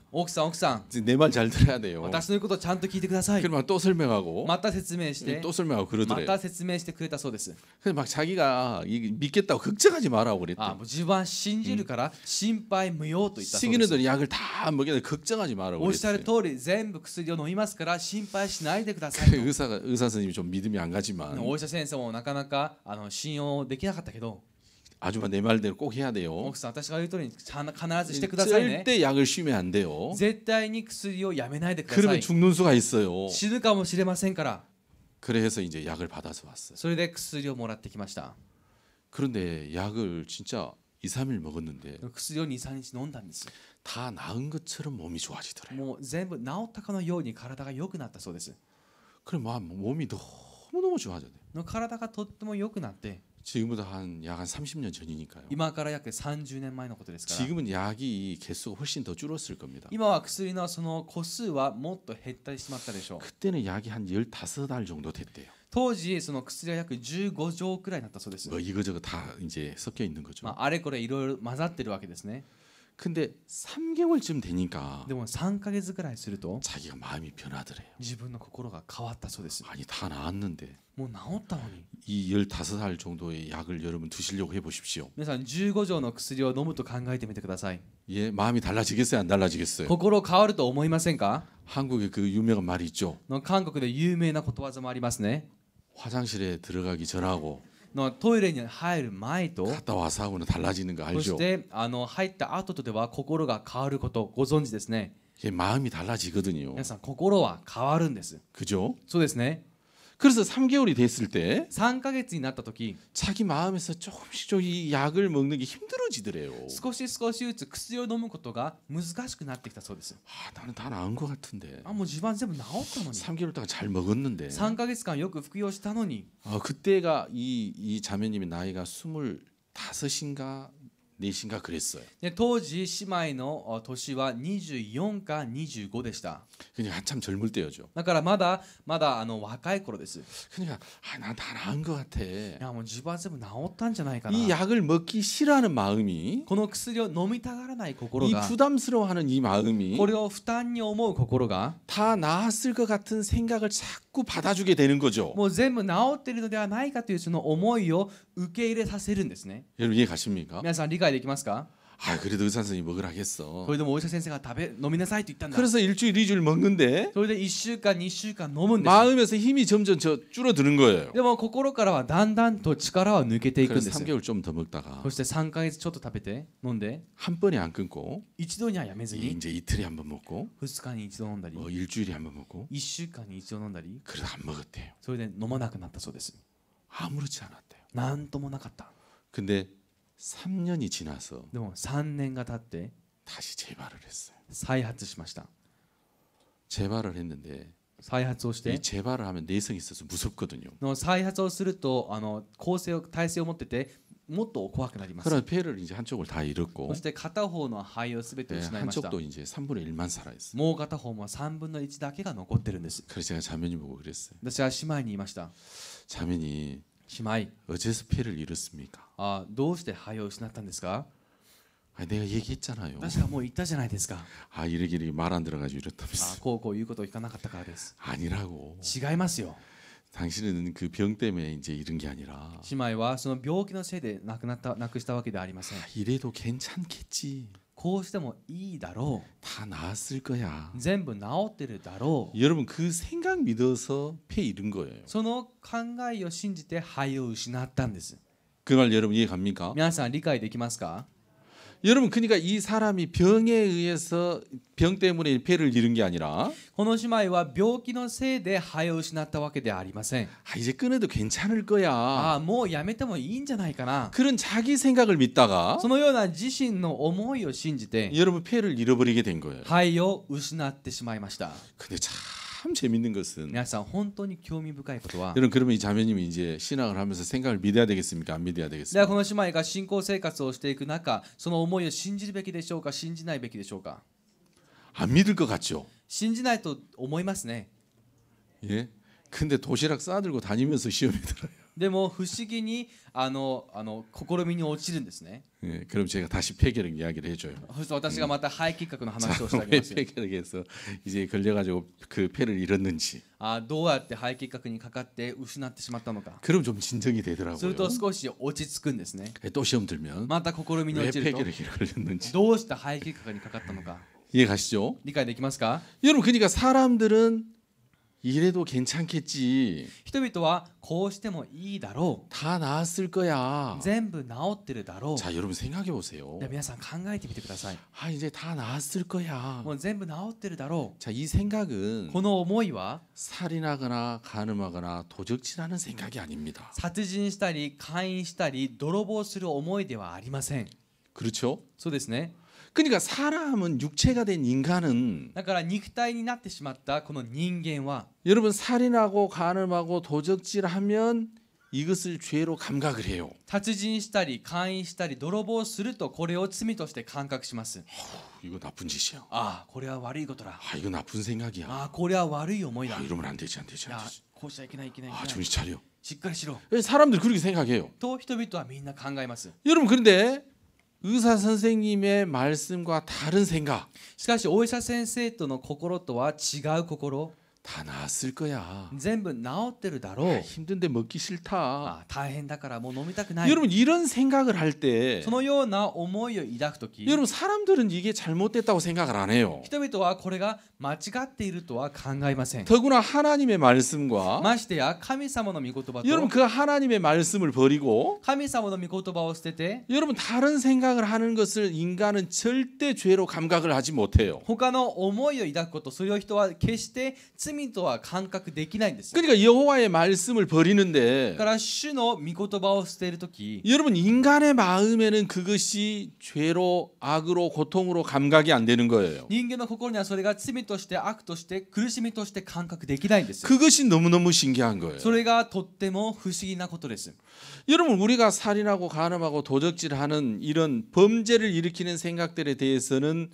奥さん 내 말 잘 들어야 돼요. 私の言うことをちゃんと聞いてください。 그러면 또 설명하고 また説明して、 또 설명하고 ま 그러더래요. た説明してくれたそうです。 그래서 막 자기가 믿겠다고 걱정하지 마라고 그랬대. もう自分は信じるから心配無用と言ったそうです。 시기는들 약을 다 먹여도 걱정하지 마라고 おっしゃる 그랬어요. 通り全部薬を飲みますから心配しないでくださいと。 의사 선생님이 좀 믿음이 안 가지만 お医者先生もなかなか信用できなかったけど、 아줌마 내 말대로 꼭 해야 돼요. 奥さん私が言う通りに必ずしてくださいね。 절대 약을 쉬면 안 돼요. 絶対に薬をやめないでくださ 그러면 い。 죽는 수가 있어요. 死ぬかもしれませんから。 그래서 이제 약을 받아서 왔어요. それで薬をもらってきました。 그런데 약을 진짜 2, 3일 먹었는데 薬を2、3日飲んだんです。 다 나은 것처럼 몸이 좋아지더래요. もう全部治ったかのように体が良くなったそうです。 그럼 막 몸이 너무너무 좋아져요. の体がとっても良くなって、 지금부터 약 한 30년 전이니까요. 今から約30年前のことですから 지금은 약이 개수가 훨씬 더 줄었을 겁니다. 今は薬のその個数はもっと減ってしまったでしょう 그때는 약이 한 15알 정도 됐대요. 当時その薬は約15錠くらいになったそうです 뭐 이거저거 다 이제 섞여 있는 거죠. あれこれいろいろ混ざってるわけですね 근데 3개월쯤 되니까 でも3ヶ月くらいすると 자기가 마음이 변하더래요. 自分の心が変わったそうです 아니 다 나았는데 もう治ったのに 이 15알 정도의 약을 여러분 드시려고 해보십시오. 皆さん15錠の薬を飲むと考えてみてください 예, 마음이 달라지겠어요? 안 달라지겠어요? 心変わると思いませんか 한국에 그 유명한 말이 있죠. の韓国で有名なことわざもありますね 화장실에 들어가기 전하고 のトイレに入る前と 갔다 와서 하고는 달라지는 거 そ 알죠? して入った後とでは心が変わることご存知ですね 이게 마음이 달라지거든요. 皆さん心は変わるんです 그죠? そうですね 그래서 3개월이 됐을 때 3ヶ月になった時 자기 마음에서 조금씩 이 약을 먹는 게 힘들어지더래요. 少し少しずつ薬を飲むことが難しくなってきたそうです 아, 나는 다 나은 것 같은데. もう自分全部治ったのに 3개월 동안 잘 먹었는데. 3ヶ月間よく服用したのに 그때가 이 자매님의 나이가 25인가 4인가 그랬어요. で当時姉妹の年は24か25でした 그러니까 한참 젊을 때였죠. だからまだ若い頃です 그러니까 난 다 나은 것 같아. いやもう自分は全部治ったんじゃないかな 이 약을 먹기 싫어하는 마음이 この薬を飲みたがらない心 이 が 부담스러워하는 이 마음이 これを負担に思う心が 다 나았을 것 같은 생각을 자꾸 받아주게 되는 거죠. もう全部治っているのではないかというその思いを受け入れさせるんですね 여러분 이해 가십니까? 皆さん理解できますか 그래도 의사 선생님이 먹으라 했어. それでもお医者先生が飲みなさいと言ったんだ 그래서 일주일, 2주일 먹는데 それで1週間2週間飲むんです 마음에서 힘이 점점 줄어드는 거예요. でも心からはだんだんと力は抜けていくんで 그래서 す 3개월 좀 더 먹다가 そして3ヶ月ちょっと食べて飲んで 한 번에 안 끊고 一度にはやめずに 이제 이틀에 한 번 먹고 2日に一度飲んだり 일주일에 한 번 먹고 1週間に一度飲んだり 그래도 안 먹었대요. それで飲まなくなったそうです 아무렇지 않았대요. なんともなかった 근데 3년이 지나서 でも3年が経って 다시 재발을 했어요. 再発しました 재발을 했는데 再発をし 이 て 재발을 하면 내성이 있어서 무섭거든요. の再発をすると体勢を持っててもっと怖くなります 그래서 폐를 이제 한쪽을 다 そ 잃었고 して片方の肺を全て 네, 失いました 한쪽도 이제 3분의 1만 살아있어요. もう片方も3分の1だけが残ってるんです 그래서 제가 자매님 보고 그랬어요. 私は姉妹に言いました 자매님 姉妹 어째서 폐를 잃었습니까? どうして肺を失ったんですか 내가 얘기했잖아요. 私がもう言ったじゃないですか 이렇게 말 안 들어가지고 이렇다면서. こう言うことを聞かなかったからです 아니라고. 違いますよ 당신은 그 병 때문에 이제 잃은 게 아니라 姉妹はその病気のせいで亡くしたわけではありません 이래도 괜찮겠지. こうしてもいいだろ 다 나았을 거야. う全部治ってるだろう 여러분 그 생각 믿어서 폐 잃은 거예요. その考えを信じて肺を失ったんです 그 말 여러분 이해 갑니까? 皆さん理解できますか 여러분 그러니까 이 사람이 병에 의해서 병 때문에 폐를 잃은 게 아니라 この姉妹は病気のせいで肺を失ったわけではありません 이제 끊어도 괜찮을 거야. もうやめてもいいんじゃないかな 그런 자기 생각을 믿다가 そのような自身の思いを信じて 여러분 폐를 잃어버리게 된 거예요. 肺を失ってしまいました 근데 참 재밌는 것은 皆さん本当に興味深いことは 여러분 그러면 이 자매님이 이제 신앙을 하면서 생각을 믿어야 되겠습니까? 안 믿어야 では 되겠습니까? この姉妹が信仰生活をしていく中その思いを信じるべきでしょうか信じないべきでしょうか 안 믿을 것 같죠? 信じないと思いますね 예? 근데 도시락 싸들고 다니면서 시험에 들어요. でも不思議に試みに落ちるんですね 예, 그럼 제가 다시 폐결핵 이야기를 해줘요. そして私がまた肺結核の話をしてあげ 왜 ます 폐결핵에서 이제 걸려가지고 그 폐를 잃었는지. どうやって肺結核にかかって失ってしまったのか 그럼 좀 진정이 する 되더라고요. と少し落ち着くんですね 또 시험 들면 また試みに 왜 落ちると 폐결핵에 걸렸는지 どうして肺結核にかかったのか 이해 가시죠? 理解できますか 여러분 그러니까 사람들은 이래도 괜찮겠지. 人々はこうしてもいいだろ 다 나았을 거야. う全部治ってるだろう 자 여러분 생각해 보세요. で皆さん考えてみてください 이제 다 나았을 거야. もう全部治ってるだろ 자 이 생각은 うこの思いは 살인하거나 간음하거나 도적질하는 생각이 아닙니다. 殺人したり姦淫したり泥棒する思いではありません 그렇죠? そうですね 그러니까 사람은 육체가 된 인간은 だから肉体になってしまったこの人間は 여러분 살인하고 간음하고 도적질하면 이것을 죄로 감각을 해요. 殺人したり姦淫したり泥棒するとこれを罪として感覚します。 이거 나쁜 짓이야. ああこれは悪いことだ。 이거 나쁜 생각이야. ああこれは悪い思いだ。 이러면 안 되지, 안 되지, い 안 や 되지. こうしちゃいけないいけないいけない。 정신 차려. しっかりしろ 사람들 그렇게 생각해요. と人々はみんな考えます。 여러분 그런데 의사 선생님의 말씀과 다른 생각 しかしお医者先生との心とは違う心、 다 나았을 거야. 全部治ってるだろう。 힘든데 먹기 싫다. あ大変だからもう飲みたくない。 여러분 이런 생각을 할 때 そのような思いを抱くとき、 여러분 사람들은 이게 잘못됐다고 생각을 안 해요. 人々はこれが間違っているとは考えません。 더구나 하나님의 말씀과 ましてや神様の御言葉 여러분 と 그 하나님의 말씀을 버리고 神様の御言葉を捨てて 여러분 다른 생각을 하는 것을 인간은 절대 죄로 감각을 하지 못해요. 他の思いを抱くこと、それを人は決して罪とは感覚できないんです。だ 그러니까 여호와의 말씀을 버리는데 から主の御言葉を捨てるとき、 여러분 인간의 마음에는 그것이 죄로 악으로 고통으로 감각이 안 되는 거예요. 人間の心にはそれが罪として悪として苦しみとして感覚できないんです。 그것이 너무너무 신기한 거예요. それがとっても不思議なことです。 여러분 우리가 살인하고 간음하고 도적질하는 이런 범죄를 일으키는 생각들에 대해서는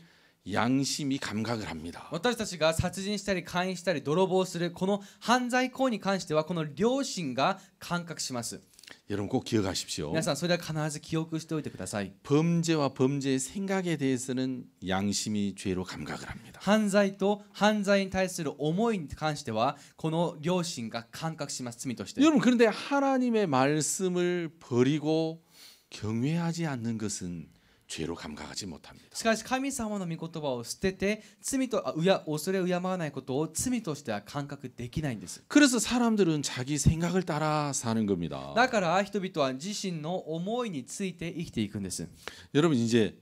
양심이 감각을 합니다. 私たちが殺人したり姦淫したり泥棒するこの犯罪行為に関してはこの良心が感覚します。 여러분 꼭 기억하십시오. 皆さんそれは必ず記憶しておいてください。 범죄와 범죄의 생각에 대해서는 양심이 죄로 감각을 합니다. 犯罪と犯罪に対する思いに関してはこの良心が感覚します。罪として。 여러분 그런데 하나님의 말씀을 버리고 경외하지 않는 것은 죄로 감각하지 못합니다. しかし神様の御言葉を捨てて罪と恐れ敬わないことを罪としては感覚できないんです。 그래서 사람들은 자기 생각을 따라 사는 겁니다. だから人々は自身の思いについて生きていくんです。 여러분 이제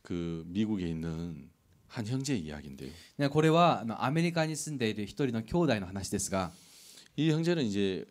그 미국에 있는 한 형제 이야기인데요. ねこれはアメリカに住んでいる一人の兄弟の話ですが、 이 형제는 이제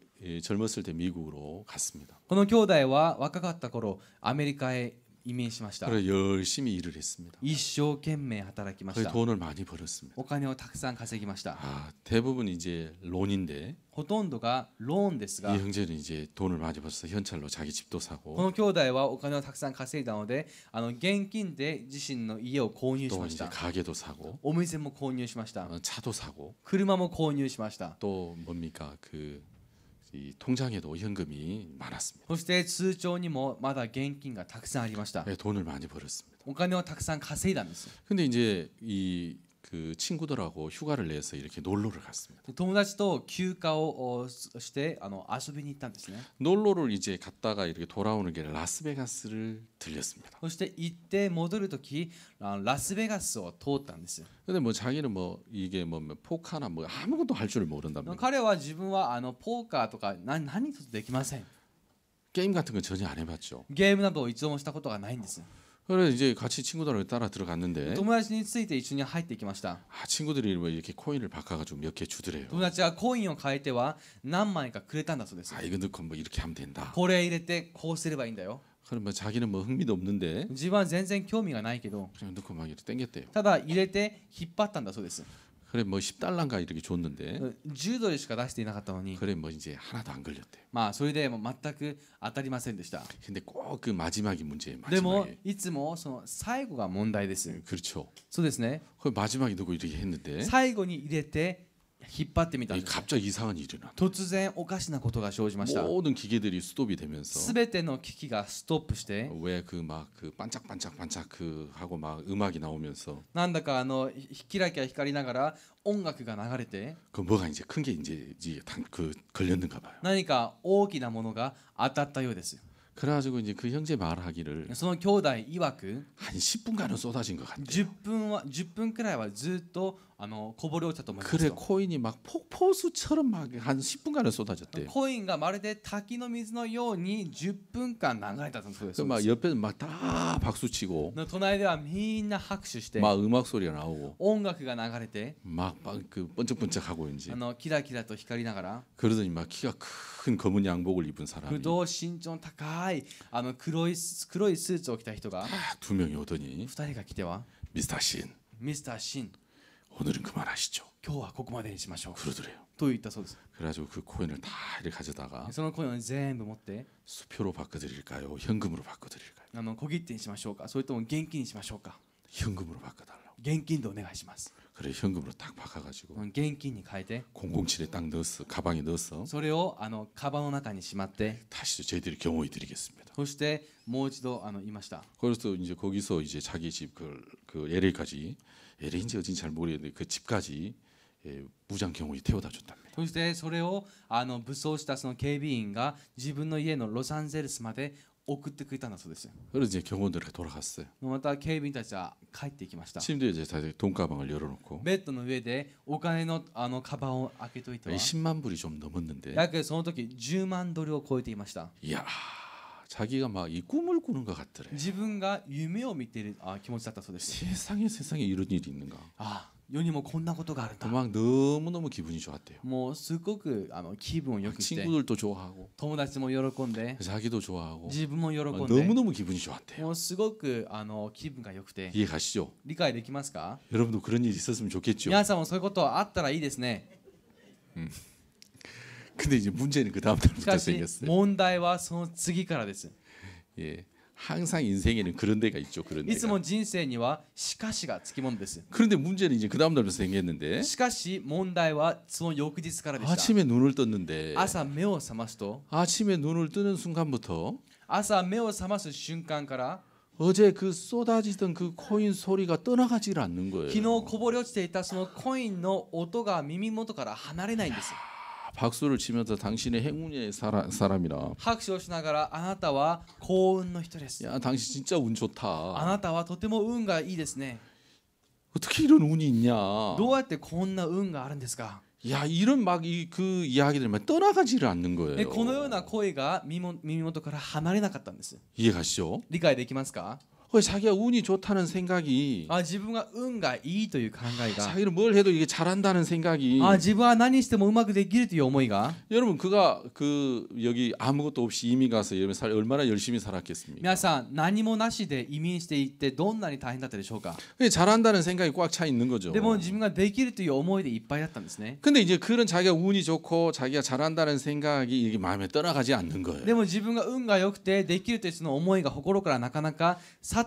젊었을 때 미국으로 갔습니다. この兄弟は若かった頃アメリカへ移民しました。 그래서 열심히 일을 했습니다. 一生懸命働きまし 거의 た。 돈을 많이 벌었습니다. お金をたくさん稼ぎました。 대부분 이제 론인데 ほとんどがローンですが、 이 형제는 이제 돈을 많이 벌어서 현찰로 자기 집도 こ 사고 の兄弟はお金をたくさん稼いだので、現金で自身の家を購入し 또 まし 이제 た。 가게도 사고 お店も購入しました。 차도 사고 車も購入しました。 또 뭡니까 이 통장에도 현금이 많았습니다. そして通帳にもまだ現金がたくさんありました。 돈을 많이 벌었습니다. お金をたくさん稼いだんです。 근데 이제 그 친구들하고 휴가를 내서 이렇게 놀러를 갔습니다. 友達と休暇をして遊びに行ったんですね。 놀러를 이제 갔다가 이렇게 돌아오는 길에 라스베가스를 들렸습니다. そして行って戻るときラスベガスを通ったんです。 근데 뭐 자기는 뭐 이게 뭐 포카나 뭐 아무것도 할 줄 모른답니다. 彼は自分はポーカーとか何一つできません。 게임 같은 건 전혀 안 해봤죠. ゲームなどを一度もしたことがないんです。 그래서 이제 같이 친구들하고 따라 들어갔는데 友達について一緒に入っていきました。 친구들이 뭐 이렇게 코인을 바꿔가지고 몇 개 주더래요. 友達はコインを変えては何枚かくれたんだそうです。 이거 넣고 뭐 이렇게 하면 된다. これ入れてこうすればいいんだよ。 그럼 뭐 자기는 뭐 흥미도 없는데 自分は全然興味がないけど、 그냥 넣고 막 이렇게 땡겼대요. ただ入れて引っ張ったんだそうです。 그래 뭐 10달러인가 이렇게 줬는데 10ドルしか出していなかったのに、 그래 뭐 이제 하나도 안 걸렸대요. まあそれでもう全く当たりませんでした。 근데 꼭 그 마지막이 문제예요. でも 마지막에. いつもその最後が問題です。 그렇죠. そうですね。 그 마지막에 누구 이렇게 했는데 最後に入れて引っ張ってみたんです。 갑자기 이상한 일이 일어나. 突然おかしなことが生じました。 모든 기계들이 스톱이 되면서 すべての機器がストップして、 왜 그 막 그 반짝반짝반짝 그 하고 막 음악이 나오면서 なんだかキラキラ光りながら音楽が流れて、 그 뭐가 이제 큰 게 이제 그 걸렸는가 봐요. 何か大きなものが当たったようです。 그래가지고 이제 그 형제 말하기를 その兄弟曰く 한 10분간은 쏟아진 것 같대요. 10分くらいはずっとこぼれ落ちたと思います 그래 と。 코인이 막 폭포수처럼 막 한 10분간은 쏟아졌대요. コインがまるで滝の水のように10分間流れたそうです。 막 옆에는 막 다 박수치고 隣ではみんな拍手して、 막 음악 소리가 나오고 音楽が流れて、 막 그 번쩍번쩍하고 이제 キラキラと光りながら、 그러더니 막 키가 큰 검은 양복을 입은 不 사람이 動身長の高い黒いスーツを着た人が 두 명이 오더니 2人が来ては、 미스터 신 ミスターシン、 오늘은 그만하시죠. 今日はここまでにしましょう 그러더래요. と言ったそうです 그래가지고 그 코인을 다 이렇게 가져다가 そのコインを全部持って 수표로 바꿔드릴까요? 현금으로 바꿔드릴까요? 小切手にしましょうかそれとも現金にしましょうか 현금으로 바꿔달라고. 現金でお願いします 그래 현금으로 딱 바꿔가지고 現金に変えて 007에 딱 넣었어. 가방에 넣었어. それをカバンの中にしまって 다시 저희들이 경호해 드리겠습니다. そしてもう一度言いました 그래서 이제 거기서 이제 자기 집 그 LA까지 LA인지 어딘지 잘 모르겠는데 그 집까지 무장 경호에 태워다 줬답니다. そしてそれを武装したその警備員が自分の家のロサンゼルスまで送ってくれたんだそうです 그래서 이제 경호원들이 돌아갔어요. また警備員たちは帰っていきました 침대에 이제 다시 돈가방을 열어놓고 ベッドの上でお金のカバンを開けといては 10만 불이 좀 넘었는데 約その時10万ドルを超えていました 이야 자기가 막 이 꿈을 꾸는 것 같더래. 自分が夢を見ている気持ちだったそうです 세상에 이런 일이 있는가. 世にもこんなことがあるんだ 막 너무너무 기분이 좋았대요. もうすごく気分を良くして 친구들도 좋아하고 友達も喜んで 자기도 좋아하고 自分も喜んで 너무너무 기분이 좋았대요. もうすごく気分が良くて 이해 가시죠? 理解できますか 여러분도 그런 일이 있었으면 좋겠죠. 皆さんもそういうことあったらいいですね 근데 이제 문제는 그 다음 し 달부터 かし 생겼어요. 問題はその次からです 예, 항상 인생에는 그런 데가 있죠. 그런 いつ 데가. も人生にはしかしがつきものです 그런데 문제는 이제 그 다음 달부터 생겼는데 しかし問題はその翌日からでした 아침에 눈을 떴는데 朝目を覚ますと 아침에 눈을 뜨는 순간부터 朝目を覚ます瞬間から 어제 그 쏟아지던 그 코인 소리가 떠나가지를 않는 昨 거예요. 日こぼれ落ちていたそのコインの音が耳元から離れないんです 박수를 치면서 당신의 행운의 사람이라. 拍手をしながらあなたは幸運の人です 야, 당신 진짜 운 あ 좋다. なたはとても運がいいですね 어떻게 이런 운이 있냐? どうやってこんな運があるんですか 야, 이런 막 그 이야기들 막 떠나가지를 않는 で 거예요. このような声が耳元から離れなかったんです 이해 가시죠? 理解できますか 자기가 운이 좋다는 생각이 自分が運がいいという考えが 자기는 뭘 해도 이게 잘한다는 생각이 自分は何してもうまくできるという思いが 여러분 그가 그 여기 아무것도 없이 이민 가서 얼마나 열심히 살았겠습니까? 皆さん何もなしで移民していってどんなに大変だったでしょうか 잘한다는 생각이 꽉 차 있는 거죠. でも自分ができるという思いでいっぱいだったんですね 근데 이제 그런 자기가 운이 좋고 자기가 잘한다는 생각이 이게 마음에 떠나가지 않는 거예요. でも自分が運が良くてできるというその思いが心からなかなか去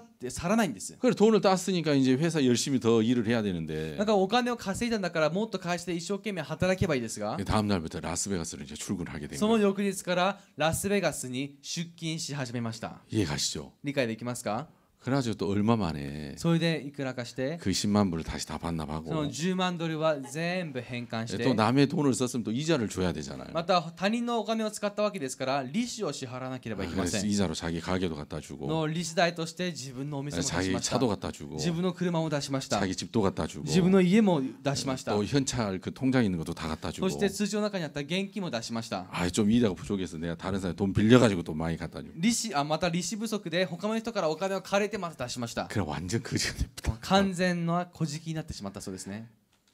らないんです 그래서 돈을 땄으니까 이제 회사 열심히 더 일을 해야 되는데 なんかお金を稼いだんだからもっと会社で一生懸命働けばいいですが 다음 날부터 라스베가스로 이제 출근하게 된 その 거예요. 翌日からラスベガスに出勤し始めました 이해 가시죠? 理解できますか 그래가지고 또 얼마 만에 それでいくらかして 그 10만 불을 다시 다 その 반납하고 10万ドルは全部返還し 또 て 남의 돈을 썼으면 또 이자를 줘야 되잖아요. また他人のお金を使ったわけですから利子を支払わなければいけま 그래서 せん 이자로 자기 가게도 갖다 주고 の利子代として自分のお店も出し 자기 ました 차도 갖다 주고 自分の車も出しました 자기 집도 갖다 주고 自分の家も出しました 또 현찰 그 통장에 있는 것도 다 갖다 そ 주고 して通帳の中にあった現金も出しました 좀 이자가 부족해서 내가 다른 사람에 돈 빌려가지고 또 많이 갖다 주고 また利子不足で他の人からお金を借りてまた出しました 그래 완전 거지가 됩니다. 完全な小じになってしまったそうですね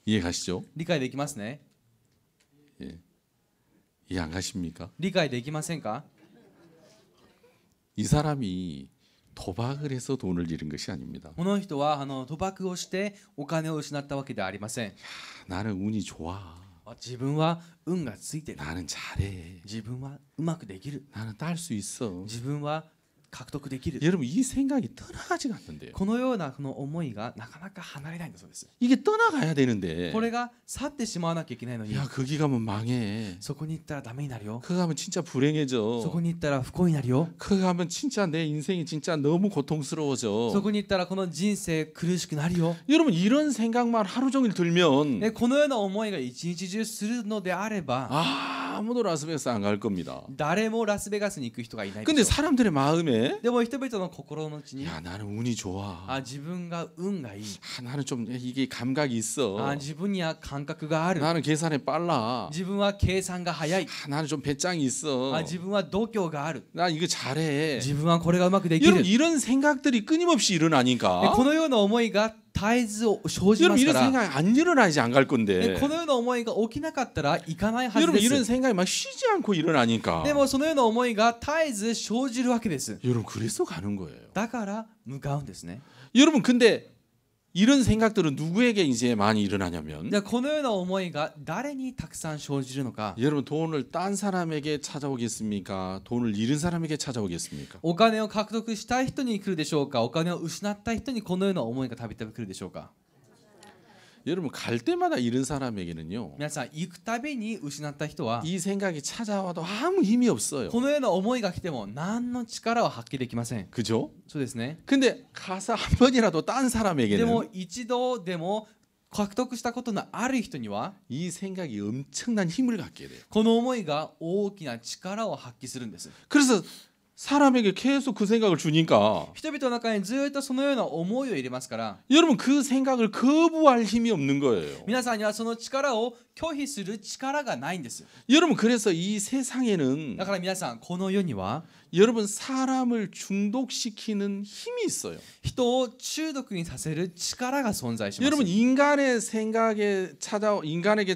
이해 가시죠? 理解できますね 이해 안 가십니까? 理解できませんか 이 사람이 도박을 해서 돈을 잃은 것이 아닙니다. この人は賭博をしてお金を失ったわけではありません 나는 운이 좋아. 自分は運がついてる 나는 잘해. 自分はうまくできる 나는 딸 수 있어. 自分は獲得できる 여러분 이 생각이 떠나가지가 않는데요. このようなこの思いがなかなか離れないんだそうです 이게 떠나가야 되는데 これが去ってしまわなきゃいけないのに 야 거기 가면 망해. そこに行ったらダメになるよ 거기 가면 진짜 そこ 불행해져. に行ったら不幸になるよ 거기 가면 진짜 내 인생이 진짜 너무 そ 고통스러워져. こに行ったらこの人生苦しくなるよ 여러분 이런 생각만 하루 종일 들면 このような思いが一日中するのであれば 아무도 라스베가스 안 갈 겁니다. 誰もラスベガスに行く人がいないで 근데 しょ 사람들의 마음에 でも人々の心の内に 야 나는 운이 좋아. 自分が運がいい 나는 좀 이게 감각이 있어. 自分には感覚がある 나는 계산에 빨라. 自分は計算が早い 나는 좀 배짱이 있어. 自分は度胸がある 나 이거 잘해. 自分はこれがうまくできる 여러분 이런 생각들이 끊임없이 일어나니까 このような思いが絶えず生じま 여러분 す 이런 から 생각이 안 일어나지 안 갈 건데 このような思いが起きなかったらいかないはず 여러분 で 이런 す 생각이 막 쉬지 않고 일어나니까 でもそのような思いが絶えず生じるわけです 여러분 그래서 가는 거예요. だから向かうんですね 여러분 근데 이런 생각들은 누구에게 이제 많이 일어나냐면 ではこのような思いが誰にたくさん生じるのか 여러분 돈을 딴 사람에게 찾아오겠습니까? 돈을 잃은 사람에게 찾아오겠습니까? お金を獲得したい人に来るでしょうか、お金を失った人にこのような思いがたびたび来るでしょうか。 여러분 갈 때마다 잃은 사람에게는요. 皆さん行くたびに失った人は 이 생각이 찾아와도 아무 힘이 없어요. このような思いが来ても何の力を発揮できません。 그죠? そうですね。 근데 가서 한 번이라도 딴 で 사람에게는 も一度でも獲得したことのある人には 이 생각이 엄청난 힘을 갖게 돼요. この思いが大きな力を発揮するんです。 그래서 사람에게 계속 그 생각을 주니까 人々の中にずっとそのような思いを入れますから 여러분 그 생각을 거부할 힘이 없는 거예요. 皆さんにはその力を拒否する力がないんです。 여러분 그래서 이 세상에는 だから皆さんこの世には 여러분 사람을 중독시키는 힘이 있어요. 人を中毒にさせる力が存在します。 여러분 인간에게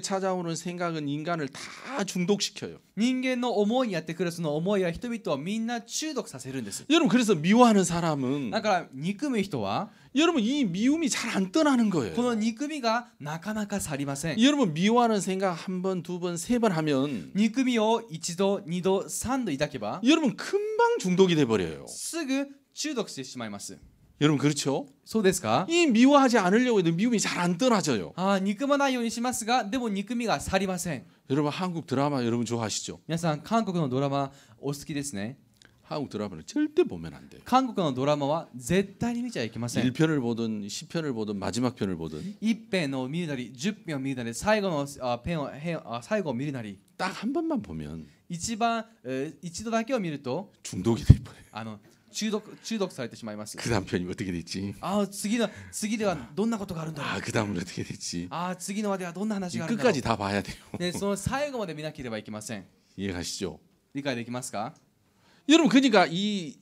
찾아오는 생각은 인간을 다 중독시켜요. 人間の思いにやってくるその思いは人々をみんな中毒させるんです。 여러분 그래서 미워하는 사람은 だから憎む人は 여러분 이 미움이 잘 안 떠나는 こ 거예요. の憎みがなかなか去りません。 여러분 미워하는 생각 한 번, 두 번, 세 번 하면 憎みを一度、二度、三度抱けば 여러분 금방 중독이 돼 버려요. すぐ中毒してしまいます。 여러분 그렇죠? そうですか？ 이 미워하지 않으려고 해도 미움이 잘 안 떠나져요. 憎まないようにしますが、でも憎みが去りません。 여러분 한국 드라마 여러분 좋아하시죠? 皆さん韓国のドラマお好きですね。 한국 드라마는 절대 보면 안 돼요. 韓国のドラマは絶対に見ちゃいけません。 1편을 보든 10편을 보든 마지막 편을 보든 一編を見るなり、10編を見るなり、最後の最後を見るなり、 딱 한 번만 보면 一度だけを見ると 중독이 돼 버려요. 中毒されてしまいます。 그 다음 편이 어떻게 됐지? 次ではどんなことがあるんだろう。 아, 그 다음은 어떻게 됐지? 次の話ではどんな話があるんだろう。 끝까지 다 봐야 돼요. でその最後まで見なければいけません。 이해가시죠? 理解できますか？ 여러분 그러니까 이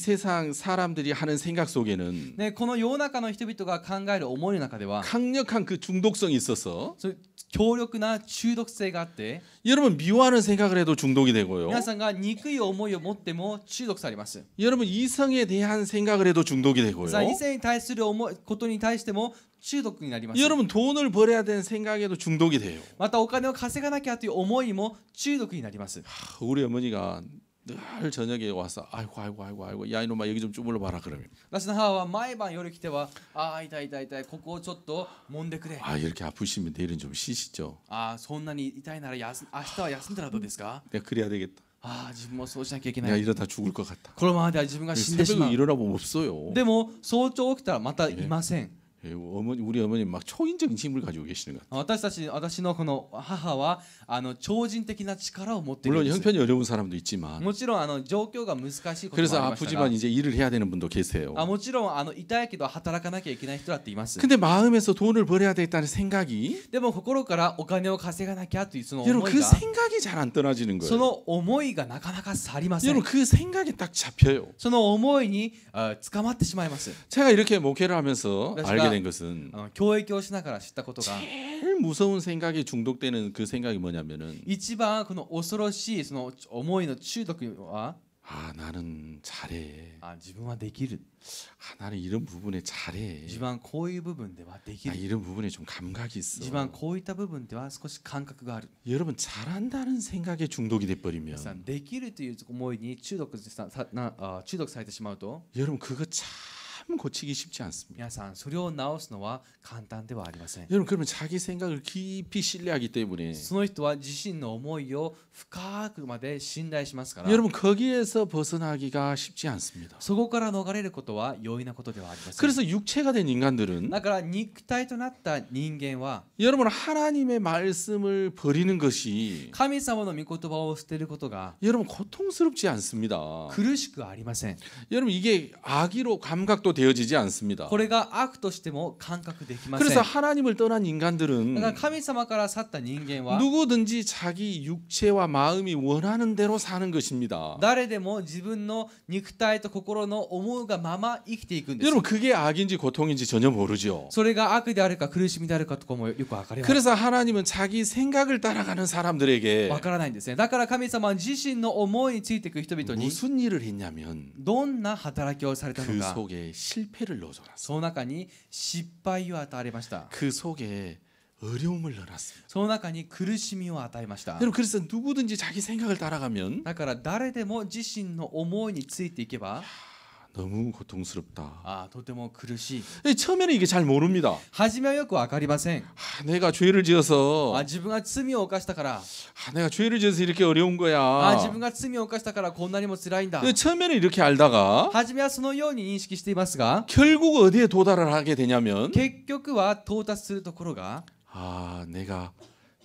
세상 사람들이 하는 생각 속에는 ね、この世の中の人々が考える思いの中では 강력한 그 중독성이 있어서 そういう強力な中毒性があって 여러분 미워하는 생각을 해도 중독이 되고요. 皆さんが憎い思いを持っても中毒されます。 여러분 이성에 대한 생각을 해도 중독이 되고요. さあ異性に対することに対しても中毒になります。 여러분 돈을 벌어야 되는 생각에도 중독이 돼요. またお金を稼がなきゃという思いも中毒になります。 우리 어머니가 늘 저녁에 와서 아이고 야 이놈아 여기 좀 주물러 봐라 그러면 私の母は毎晩夜来ては痛いここをちょっと揉んでくれ。 아 이렇게 아프시면 내일은 좀 쉬시죠. そんなに痛いなら明日は休んだらどうですか？ 내가 그래야 되겠다. 自分もそうしなきゃいけな 내가 い。 이러다 죽을 것 같다. このままでは自分が死んでしま 새벽에 う。 일어나보면 없어요. でも早朝起きたらまたいません。 우리 어머니 막 초인적인 힘을 가지고 계시는 것 같아요. 私のこの母は超人的な力を持っているん 물론 です。 형편이 어려운 사람도 있지만 もちろん状況が難しいことも 그래서 ありましたが 아프지만 이제 일을 해야 되는 분도 계세요. もちろん痛いけど働かなきゃいけない人だっています。 근데 마음에서 돈을 벌어야 되겠다는 생각이 でも心からお金を稼がなきゃというその 여러분 思い 그 が 생각이 잘 안 떠나지는 そ 거예요. の思いがなかなか去りません。 여러분 그 생각에 딱 잡혀요. その思いに捕まってしまいます。 제가 이렇게 목회를 하면서 그래서 알게 된 것은 教育をしながら知ったことが 제일 무서운 생각에 중독되는 그 생각이 뭐냐면은 一番この恐ろしいその思いの中毒は 아 나는 잘해. 自分はできる。 나는 이런 부분에 잘해. 自分はこういう部分ではでき 나 る。 이런 부분에 좀 감각이 있어. 自分はこういった部分では少し感覚がある。 여러분 잘한다는 생각에 중독이 돼 皆さ 버리면 んできるという思いに中毒されてしまうと 여러분 그거 참 고치기 쉽지 않습니다. 皆さんそれを直すのは簡単ではありません。 여러분 그러면 자기 생각을 깊이 신뢰하기 때문에 その人は自身の思いを深くまで信頼しますから 여러분 거기에서 벗어나기가 쉽지 않습니다. そこから逃れることは容易なことではありません。 그래서 육체가 된 인간들은 だから肉体となった人間は 여러분 하나님의 말씀을 버리는 것이 神様の御言葉を捨てることが 여러분 고통스럽지 않습니다. 苦しくありません。 여러분 이게 악의로 감각도 되어지지 않습니다. これが悪としても感覚できません。 그래서 だ 하나님을 떠난 から 인간들은 神様から去った人間は 누구든지 자기 육체와 마음이 원하는 대로 사는 것입니다. 誰でも自分の肉体と心の思うがまま生きていくんです。 여러분 그게 악인지 고통인지 전혀 모르죠. それが悪であるか苦しみであるかとかもよく分かります。 그래서 하나님은 자기 생각을 따라가는 사람들에게 分からないんですね。だから神様は自身の思いについていく人々に 무슨 일을 했냐면 どんな働きをされた 그 のか、 속에 실패를 넣어놨어요. その中に失敗を与えました。 그 속에 어려움을 넣어놨습니다. その中に苦しみを与えました。 여러분 그래서 누구든지 자기 생각을 따라가면 だから誰でも自身の思いについていけば 너무 고통스럽다. とても苦しい。 처음에는 이게 잘 모릅니다. 初めはよく分かりません。 내가 죄를 지어서 自分が罪を犯したから、 내가 죄를 지어서 이렇게 어려운 거야. 自分が罪を犯したからこんなにも辛いんだ。 처음에는 이렇게 알다가 初めはそのように認識していますが、 결국 어디에 도달을 하게 되냐면 結局は到達するところが、 내가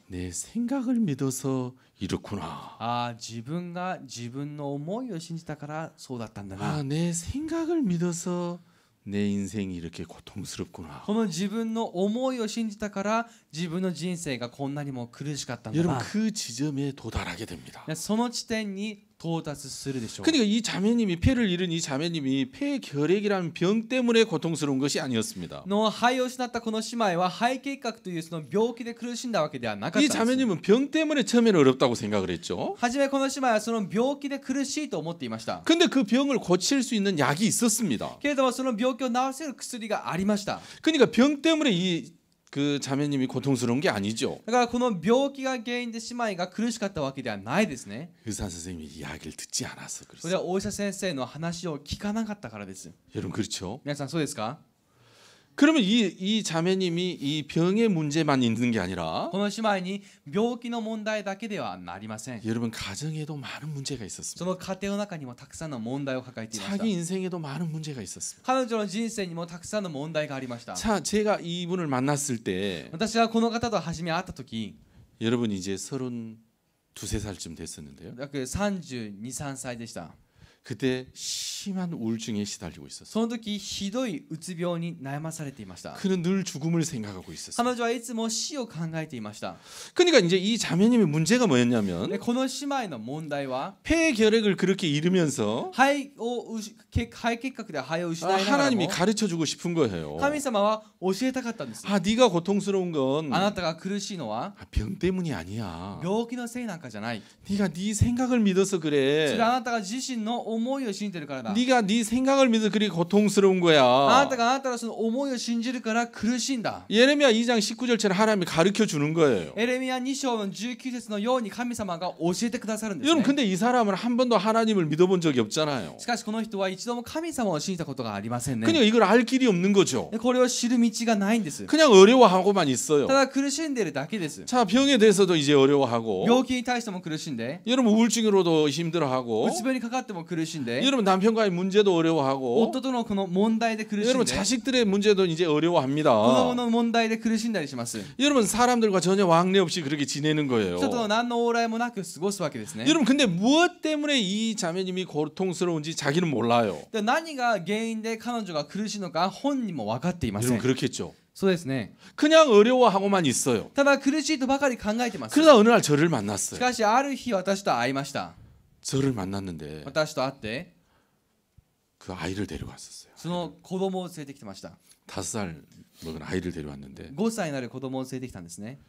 내 생각을 믿어서 이렇구나. 自分が自分の思いを信じたからそうだったんだな。 내 생각을 믿어서 내 인생이 이렇게 고통스럽구나. この自分の思いを信じたから自分の人生がこんなにも苦しかったんだ 여러분 な。 그 지점에 도달하게 됩니다. その地点に到達するでしょう。 그러니까 이 자매님이 폐를 잃은 이 자매님이 폐결핵이라는 병 때문에 고통스러운 것이 아니었습니다. の肺を失ったこの姉妹は肺結核というその病気で苦しんだわけではなかっ 이 たんです。 자매님은 병 때문에 처음에는 어렵다고 생각을 했죠. 初めこの姉妹はその病気で苦しいと思っていました。 근데 그 병을 고칠 수 있는 약이 있었습니다. けれどもその病気を治せる薬がありました。 그러니까 병 때문에 그 자매님이 고통스러운 게 아니죠. だからこの病気が原因で姉妹が苦しかったわけではないですね。 의사 선생님이 이야기를 듣지 않아서 それ 그렇습니다. はお医者先生の話を聞かなかったからです。 여러분 그렇죠? 皆さんそうですか？ 그러면 이 자매님이 이 병의 문제만 있는 게 아니라 この姉妹に病気の問題だけではなりません。 여러분 가정에도 많은 문제가 そ 있었습니다. の家庭の中にもたくさんの問題を抱えていました。 자기 인생에도 많은 문제가 있었습니다. 彼女の人生にもたくさんの問題がありました。 자, 제가 이분을 만났을 때 私はこの方と初め会った時、 여러분 이제 32, 3살쯤 됐었는데요. 約32、3歳でした。 그때 심한 우울증에 시달리고 있었어요. その時ひどいうつ病に悩まされていました。 그는 늘 죽음을 생각하고 있었어요. 彼女はいつも死を考えていました。 그러니까 이제 이 자매님의 문제가 뭐였냐면 でこの姉妹の問題は 폐결핵을 그렇게 잃으면서 肺結核で肺を失いながら 하나님이 も 가르쳐 주고 싶은 거예요. 神様は教えたかったんです。 네가 고통스러운 건 あなたが苦しいのは 병 때문이 아니야. 病気のせいなんかじゃない。 네가 네 생각을 믿어서 それ 그래. はあなたが自身の思いを信じてるからだ。 네가 네 생각을 믿어 그리 고통스러운 あ 거야. なたがあなたのその思いを信じるから苦しいんだ。 예레미야 2장 19절처럼 하나님이 가르쳐 주는 거예요. エレミヤ2章の19節のように神様が教えてくださるんです 여러분 ね。 근데 이 사람은 한 번도 하나님을 믿어본 적이 없잖아요. しかしこの人は一度も神様を信じたことがありませんね。 그냥 이걸 알 길이 없는 거죠. でこれを知る道がないんです。 그냥 어려워하고만 있어요. ただ苦しんでいるだけです。 자, 병에 대해서도 이제 어려워하고 病気に対しても苦しんで、 여러분 우울증으로도 힘들어하고 うつ病にかかっても苦しんで、 여러분 남편과의 문제도 어려워하고 夫とのこの問題で苦しん 여러분 で、 자식들의 문제도 이제 子供 어려워합니다. の問題で苦しんだりします。 여러분 사람들과 전혀 왕래 없이 그렇게 지내는 거예요. 人との何の往来もなく過ごすわけですね。 여러분 근데 무엇 때문에 이 자매님이 고통스러운지 자기는 몰라요. で何が原因で彼女が苦しいのか本人も分かっていませ 여러분 ん。 그렇겠죠. そうですね。 그냥 어려워하고만 있어요. ただ苦しいとばかり考えてます。 그러다 어느 날 저를 し 만났어요. かしある日私と会いました。 저를 만났는데 私と会って 그 아이를 데려왔었어요. その子供を連れてきてました。 5살 먹은 아이를 데려왔는데 5歳になる子供を連れてきたんですね。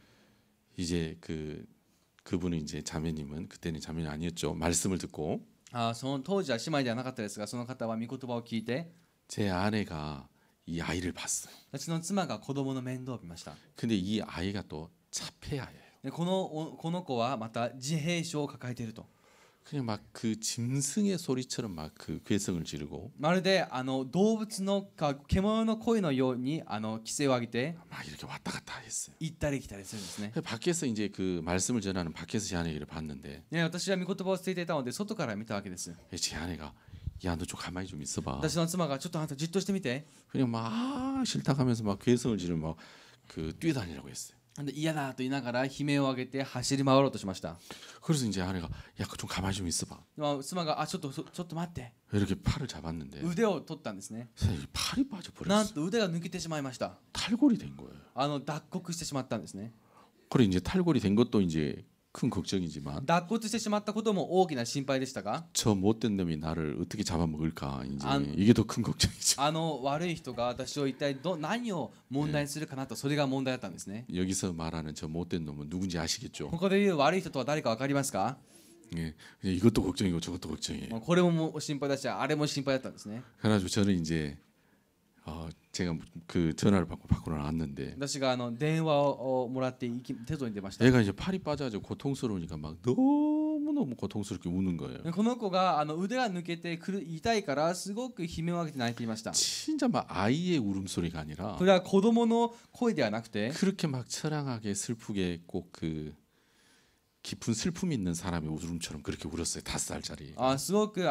이제 그분은 이제 자매님은 그때는 자매는 아니었죠. 말씀을 듣고 その当時は姉妹ではなかったですが、その方は御言葉を聞いて、 제 아내가 이 아이를 봤어요. 私の妻が子供の面倒を見ました。 근데 이 아이가 또 차폐아예요. でこの子はまた自閉症を抱えていると。 그냥 막 그 짐승의 소리처럼 막 그 괴성을 지르고 まるで動物の獣の声のように規制を上げて 막 이렇게 왔다 갔다 했어요. 行ったり来たりするんですね。 밖에서 이제 그 말씀을 전하는 밖에서 제 아내를 봤는데 ね、私は御言葉を捨てていたので外から見たわけです。 제 아내가 야 너 좀 가만히 좀 있어봐. 私の妻がちょっとあなたじっとしてみて。 그냥 막 싫다 하면서 막 괴성을 지르면 막 그 뛰어다니라고 했어요. で嫌だと言いながら悲鳴を上げて走り回ろうとしました。 그래서 이제 아내가 야 좀 가만히 좀 있어봐. 妻がちょっと待って 이렇게 팔을 잡았는데 腕を取ったんですね。 팔이 なん 빠져버렸어요. と腕が抜けてしまいました。 탈골이 된 거예요. 脱骨してしまったんですね。 그래 이제 탈골이 된 것도 이제 큰 걱정이지만 脱骨してしまったことも大きな心配でしたが、 저 못된 놈이 나를 어떻게 잡아먹을까 이제 이게 더 큰 걱정이죠. 悪い人が私を一体何を問題にするかなと、それが問題だったんですね。 여기서 말하는 저 못된 놈은 누군지 아시겠죠? ここで言う悪い人とは誰か分かりますか？ 예, 이것도 걱정이고 저것도 걱정이에요. これも心配だし、あれも心配だったんですね。 그래가지고 저는 이제 제가 그 전화를 받고 밖으로 나왔는데 私が電話をもらって外に出ました。 애가 이제 팔이 빠져가지고 고통스러우니까 막 너무너무 고통스럽게 우는 거예요. この子が腕が抜けて痛いからすごく悲鳴を上げて泣いていました。 진짜 막 아이의 울음소리가 아니라 それは子供の声ではなくて、 그렇게 막 처량하게 슬프게 꼭 그 깊은 슬픔이 있는 사람의 울음처럼 그렇게 울었어요. 5살짜리. すごく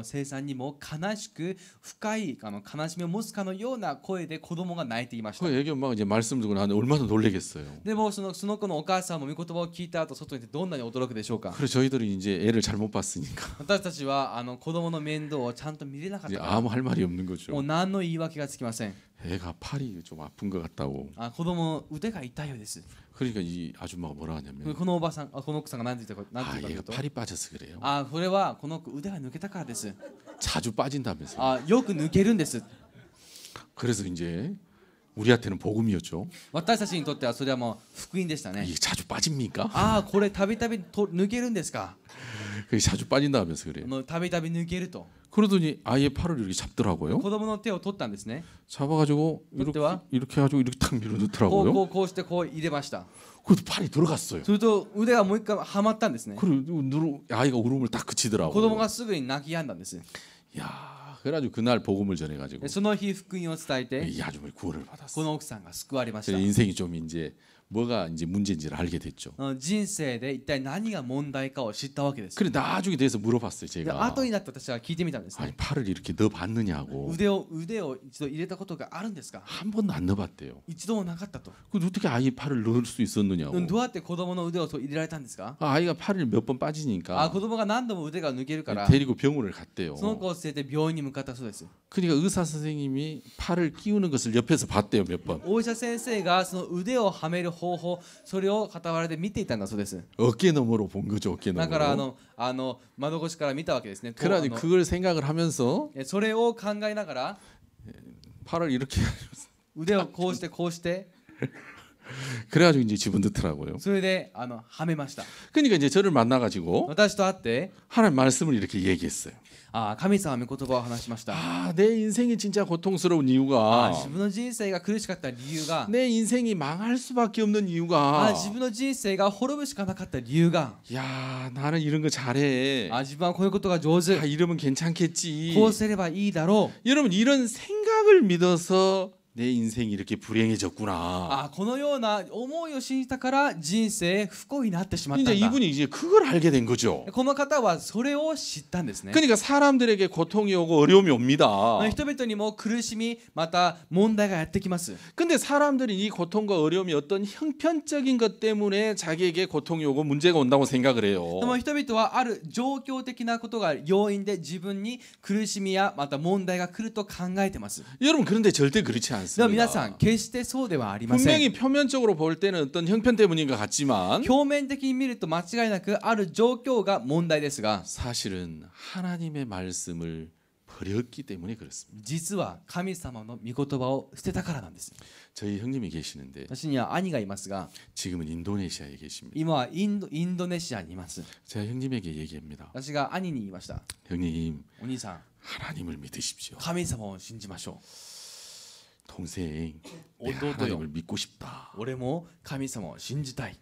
生産にも悲しく深い悲しみを持つかのような声で子供が泣いていました。 그 애기 엄마가 이제 말씀 듣고 나는데 얼마나 놀래겠어요. でもその子のお母さんも御言葉を聞いた後外に出てどんなに驚くでしょうか。 그래서 저희들이 이제 애를 잘못 봤으니까 私たちは子供の面倒をちゃんと見れなかっ 이제 たから 아무 할 말이 없는 もう 거죠. 何の言い訳がつきません。 애가 팔이 좀 아픈 것 같다고. 子供の腕が痛いようです。 그러니까 이 아줌마가 뭐라 하냐면 このおばさん、この奥さんが何て言ったか、何て 아 言った 얘가 かというと、 팔이 빠져서 그래요. これはこの子腕が抜けたからです。 자주 빠진다면서요. よく抜けるんです。 그래서 이제 우리한테는 복음이었죠. 私たちにとってはそれはもう福音でしたね。 이게 자주 빠집니까? これたびたび抜けるんですか。 그게 자주 빠진다면서 그래요. たびたび抜けると。 그러더니 아이의 팔을 이렇게 잡더라고요. 子供の手を取ったんですね。 잡아가지고 이렇게 그때와? 이렇게 해가지고 이렇게 탁 こう 밀어넣더라고요. こうしてこう入れました。 그래도 팔이 들어갔어요. すると腕がもう一回はまったんですね。 그리고 아이가 울음을 딱 子供 그치더라고요. がすぐに泣き止んだんです。 야, 그래가지고 그날 복음을 전해가지고 でその日福音を伝えて、 이 아줌마를 구원을 こ 받았어요. の奥さんが救われまし 그래서 た。 인생이 좀 이제 뭐가 이제 문제인지를 알게 됐죠. 人生で一体何が問題かを知ったわけです。 그래 나중에 대해서 물어봤어요 で 제가. 後になって私は聞いてみたんですね。 아니 팔을 이렇게 넣어봤느냐고. 腕を一度入れたことがあるんですか。 한 번도 안 넣어봤대요. 一度もなかったと。 그 어떻게 아이 팔을 넣을 수 있었느냐고. どうやって子供の腕を入れられたんですか。 아이가 팔을 몇 번 빠지니까 子供が何度も腕が抜けるから、 데리고 병원을 갔대요. その子を連れて病院に向かったそうです。 그러니까 의사 선생님이 팔을 끼우는 것을 옆에서 봤대요 몇 번. お医者先生がその腕をはめる方法、それを傍らで見ていたんだそうです。 어깨 너머로 본 거죠 어깨 だから 너머로. 窓越しから見たわけですね。 그러니 그걸 생각을 하면서 それを考えながら 팔을 이렇게 腕をこうしてこうして、 그래가지고 이제 집은 넣더라고요. それではめました。 그러니까 이제 저를 만나가지고 私と会って、 하나님 말씀을 이렇게 얘기했어요. 神様の御言葉を話しました。 내 인생이 진짜 고통스러운 이유가 自分の人生が苦しかった理由が、 내 인생이 망할 수밖에 없는 이유가 自分の人生が滅ぶしかなかった理由が、 야 나는 이런 거 잘해. 自分はこういうことが上手、 이러면 괜찮겠지. こうすればいいだろう。 여러분 이런 생각을 믿어서 내 인생이 이렇게 불행해졌구나. このような思いを信じたから人生不幸になってしまったん 이제 だ。 이분이 이제 그걸 알게 된 거죠. この方はそれを知ったんですね。 그러니까 사람들에게 고통이 오고 어려움이 옵니다. 人々にも苦しみ、また問題がやってきます。 근데 사람들이 이 고통과 어려움이 어떤 형편적인 것 때문에 자기에게 고통이 오고 문제가 온다고 생각을 해요. でも人々はある状況的なことが要因で自分に苦しみやまた問題が来ると考えています。 여러분 그런데 절대 그렇지 でも皆さん 않습니다. 決してそうではありません。 분명히 표면적으로 볼 때는 어떤 형편 때문인 것 같지만 表面的に見ると間違いなくある状況が問題ですが、 사실은 하나님의 말씀을 버렸기 때문에 그렇습니다. 実は神様の御言葉を捨てたからなんです。 저희 형님이 계시는데 私には兄がいますが、 지금은 인도네시아에 계십니다. 今はインドネシアにいます。 제가 형님에게 얘기합니다. 私が兄に言いました。 형님 お兄さん、 하나님을 믿으십시오. 神様を信じましょ 동생 내 어도도요. 하나님을 믿고 싶다. う。俺も神様を信じたい。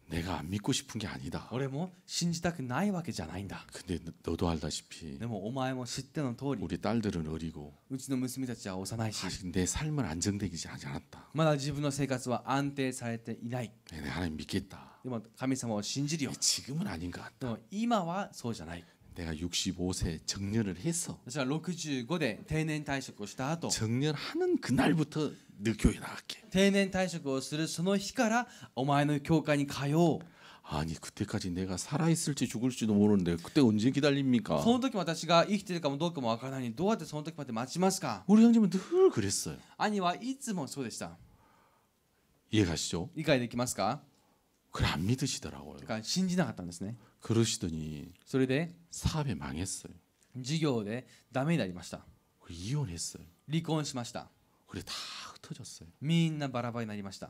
내가 안 믿고 싶은 게 아니다. 俺も信じたくないわけじゃないんだ。 근데 너도 알다시피 でもお前も知っての通り、 우리 딸들은 어리고 うちの娘たちは幼いし、 아직 내 삶은 안정되지 않았다. まだ自分の生活は安定されていない。 내 하나님 믿겠다. でも神様を信じるよ。 지금은 아닌 것 같다. でも今はそうじゃない。 내가 65세 정년을 해서 私は65で定年退職をした後、 정년하는 그날부터 너 교회 나갈게. 定年退職をするその日からお前の教会に通おう。 아니 그때까지 내가 살아있을지 죽을지도 모르는데 그때 언제 기다립니까? その時私が生きてるかもどうかもわからないのにどうやってその時まで待ちますか。 우리 형님은 늘 그랬어요. 兄はいつもそうでした。 이해가시죠? 理解できますか。 그래 안 믿으시더라고요. だから信じなかったんですね。 그러시더니 それで 사업에 망했어요. 事業でダメになりました。 그리고 이혼했어요. 離婚しました。 그래 다 흩어졌어요. みんなバラバラになりました。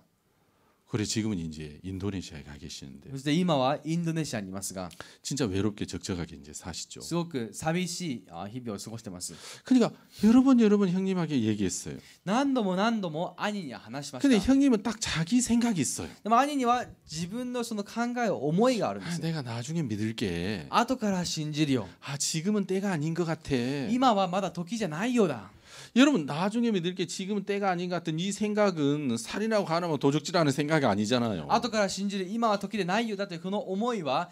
그래 지금은 이제 인도네시아에 가 계시는데 そして今はインドネシアにいますが 진짜 외롭게 적적하게 이제 사시죠. すごく寂しい日々を過ごしてます。 그러니까 여러 번 형님에게 얘기했어요. 何度も何度も兄には話しまし 근데 た。 형님은 딱 자기 생각이 있어요. でも兄には自分のその考え思いがあるんで 아, す。 내가 나중에 믿을게. 後から信じるよ。 아 지금은 때가 아닌 것 같아. 今はまだ時じゃないようだ。 여러분 나중에 믿을게 지금은 때가 아닌 것 같은 이 생각은 살인하고 가나면 도적질하는 생각이 아니잖아요. 後から信じる今は時でないよだというこの思いは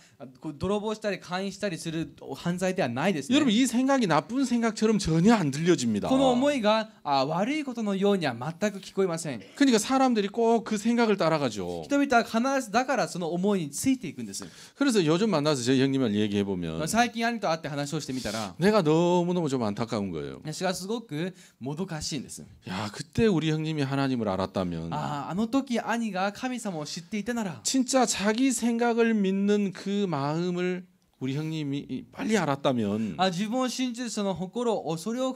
泥棒したり勧誘したりする犯罪ではないですね。 여러분 이 생각이 나쁜 생각처럼 전혀 안 들려집니다. この思いが悪いことのようには全く聞こえません。 그러니까 사람들이 꼭 그 생각을 따라가죠. 人々は必ずだからその思いについていくんです。 그래서 요즘 만나서 저희 형님을 얘기해 보면 最近兄と会って話をしてみたら 내가 너무너무 좀 안타까운 거예요. 私がすごくもどかしいんです。 야 그때 우리 형님이 하나님을 알았다면 あの時兄が神様を知っていたなら 진짜 자기 생각을 믿는 그 마음을 우리 형님이 빨리 알았다면 自分を信じるその心をそれを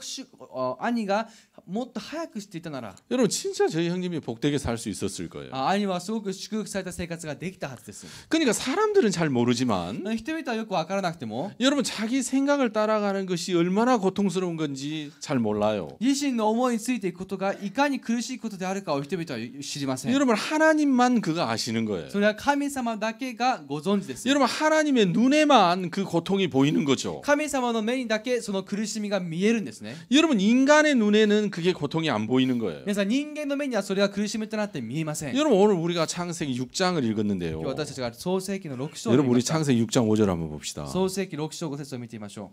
兄がもっと早く知っていたなら 여러분 진짜 저희 형님이 복되게 살 수 있었을 거예요. 兄はすごく祝福された生活ができたはずです。 그러니까 사람들은 잘 모르지만 人々はよく分からなくても 여러분 자기 생각을 따라가는 것이 얼마나 고통스러운 건지 잘 몰라요. 自身の思いについていくことがいかに苦しいことであるかを人々は知りません。 여러분 하나님만 그거 아시는 거예요. それは神様だけがご存知です。 여러분 하나님의 눈에만 그 고통이 보이는 거죠. 神様の目にだけその苦しみが見えるんですね。 여러분 인간의 눈에는 그게 고통이 안 보이는 거예요. 皆さん人間の目にはそれは苦しみとなって見えません。 여러분 오늘 우리가 창세기 6장을 읽었는데요. 今日私たちが創世記の6章を 여러분 見ま 우리 した。 창세기 6장 5절 한번 봅시다. 創世記6章5節を見てみましょ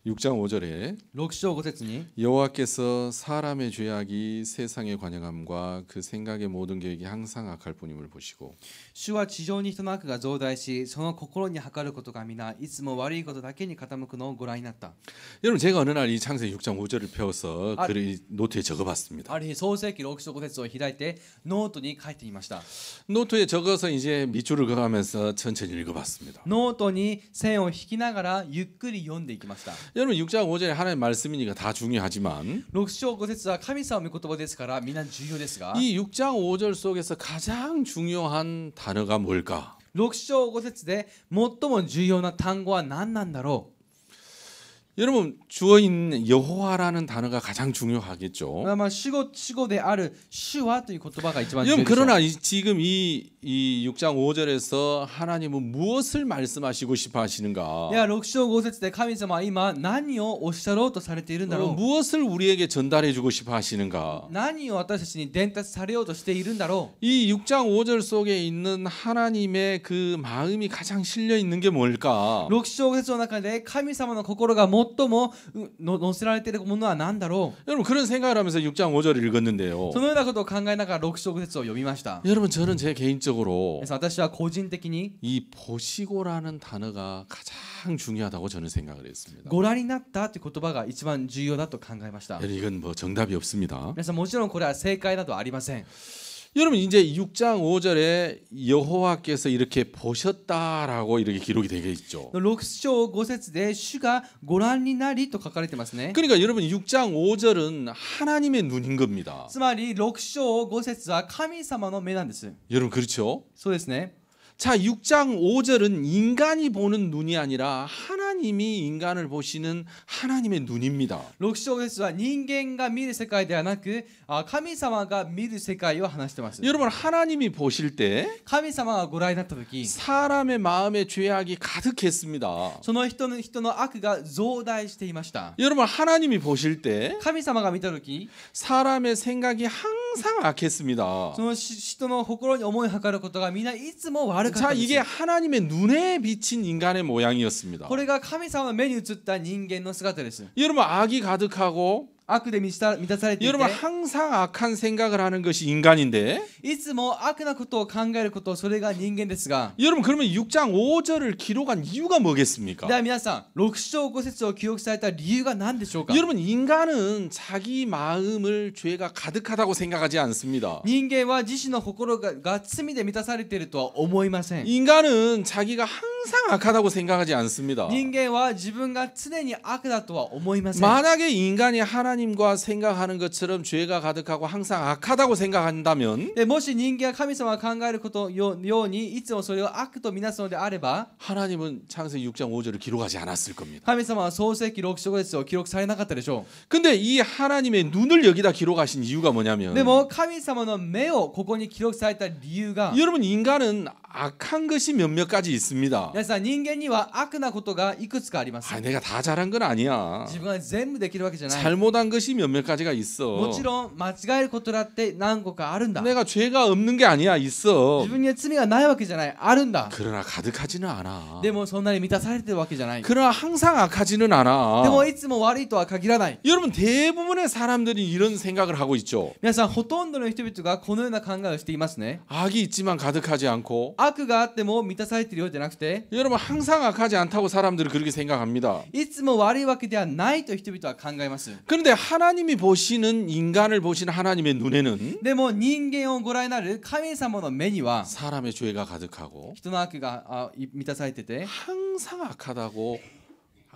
6장 5절에 う。6章5節に 여호와께서 사람의 죄악이 세상의 관영함과 그 생각의 모든 계획이 항상 악할 뿐임을 보시고 主は地上に人の悪が増大し、その心に計ることが皆いつも悪いことだけに傾くのをご覧になった。 여러분 제가 어느 날 이 창세기 6장 5절을 펴서 아. 글을 노트에 적어봤습니다. ある日創世記6章5節を開いてノートに書いてみました。 노트에 적어서 이제 밑줄을 그어가면서 천천히 읽어봤습니다. ノートに線を引きながらゆっくり読んでいきました。 여러분 6장 5절에 하나님 말씀이니까 다 중요하지만 6章5節は神様の御言葉ですからみんな重要ですが、 이 6장 5절 속에서 가장 중요한 단어가 뭘까? 6章5節で最も重要な単語は何なんだろ 여러분 주어 있는 여호와라는 단어가 가장 중요하겠죠. う。主語である主はという言葉が一番重要 여러분 でしょう。 그러나 지금 이 6장 5절에서 하나님은 무엇을 말씀하시고 싶어 하시는가? いや6章5節で神様は今何をおっしゃろうとされているんだろう。 무엇을 우리에게 전달해 주고 싶어 하시는가? 何を私たちに伝達されようとしているんだろう。 이 6장 5절 속에 있는 하나님의 그 마음이 가장 실려 있는 게 뭘까? 6章5節の中で神様の心が最も載せられているものは何だろ 여러분 그런 생각을 하면서 6장 5절을 う。 읽었는데요. そのようなことを考えながら6章5節を読みました。 여러분 저는 제 개인적으로 私は個人的に 이 보시고라는 단어가 가장 중요하다고 저는 생각을 했습니다. ご覧になったという言葉が一番重要だと考えました。 여러분 이건 뭐 정답이 없습니다. 皆さんもちろんこれは正解などありません。 여러분 이제 6장 5절에 여호와께서 이렇게 보셨다라고 이렇게 기록이 되어 있죠. 6章5節で主がご覧になりと書かれてますね。 그러니까 여러분 6장 5절은 하나님의 눈인 겁니다. つまり6章5節は神様の目なんです。 여러분 그렇죠? そうですね。 자 6장 5절은 인간이 보는 눈이 아니라 하나님이 인간을 보시는 하나님의 눈입니다. 6章5節は人間が見る世界ではなく神様が見る世界を話しています。 여러분 하나님이 보실 때 神様がご覧になった時 사람의 마음에 죄악이 가득했습니다. その人の悪が増大していました。 여러분 하나님이 보실 때 神様が見た時 사람의 생각이 항상 악했습니다. その人の心に思いはかることがみんないつも悪かった 자 んです。 이게 하나님의 눈에 비친 인간의 모양이었습니다. これが神様の目に映った人間の姿です。 여러분 악이 가득하고 悪で満たされていて 여러분 항상 악한 생각을 하는 것이 인간인데 いつも悪なことを考えることそれが人間ですが 여러분 그러면 6장 5절을 기록한 이유가 뭐겠습니까? では皆さん6章5節を記憶された理由が何でしょうか。 여러분 인간은 자기 마음을 죄가 가득하다고 생각하지 않습니다. 人間は自身の心が罪で満たされているとは思いません。 인간은 자기가 항상 악하다고 생각하지 않습니다. 人間は自分が常に悪だとは思いません。 만약에 인간이 하나님의 하나님과 생각하는 것처럼 죄가 가득하고 항상 악하다고 생각한다면 でもし人間が神様が考えることようにいつもそれを悪とみなすのであれば 하나님은 창세기 6장 5절을 기록하지 않았을 겁니다. 神様は創世記6章5節を記録されなかったでしょ 근데 이 하나님의 눈을 여기다 기록하신 이유가 う 뭐냐면 でも神様の目をここに記録された理由が 여러분 인간은 악한 것이 몇몇 가지 있습니다. 皆さん人間には悪なことがいくつかあります 아, 내가 다 잘한 건 아니야. 自分が全部できるわけじゃない 잘못한 것이 몇몇 가지가 も 있어. ちろん間違えることだって何個かあるんだ 내가 죄가 없는 게 아니야. 있어. 自分には罪がないわけじゃないあるんだ 그러나 가득하지는 않아. でもそんなに満たされてるわけじゃないで 그러나 항상 악하지는 않아. もいつも悪いとは限らない 여러분 대부분의 사람들이 이런 생각을 하고 있죠. 皆さんほとんどの人々がこのような考えをしていますね 악이 있지만 가득하지 않고 悪があっても満たされているようじゃなくて 여러분 항상 악하지 않다고 사람들은 그렇게 생각합니다. いつも悪いわけではないと人々は考えます 그런데 하나님이 보시는 인간을 보시는 하나님의 눈에는 でも人間をご覧になる神様の目には 사람의 죄가 가득하고 人の悪が満たされてて 항상 악하다고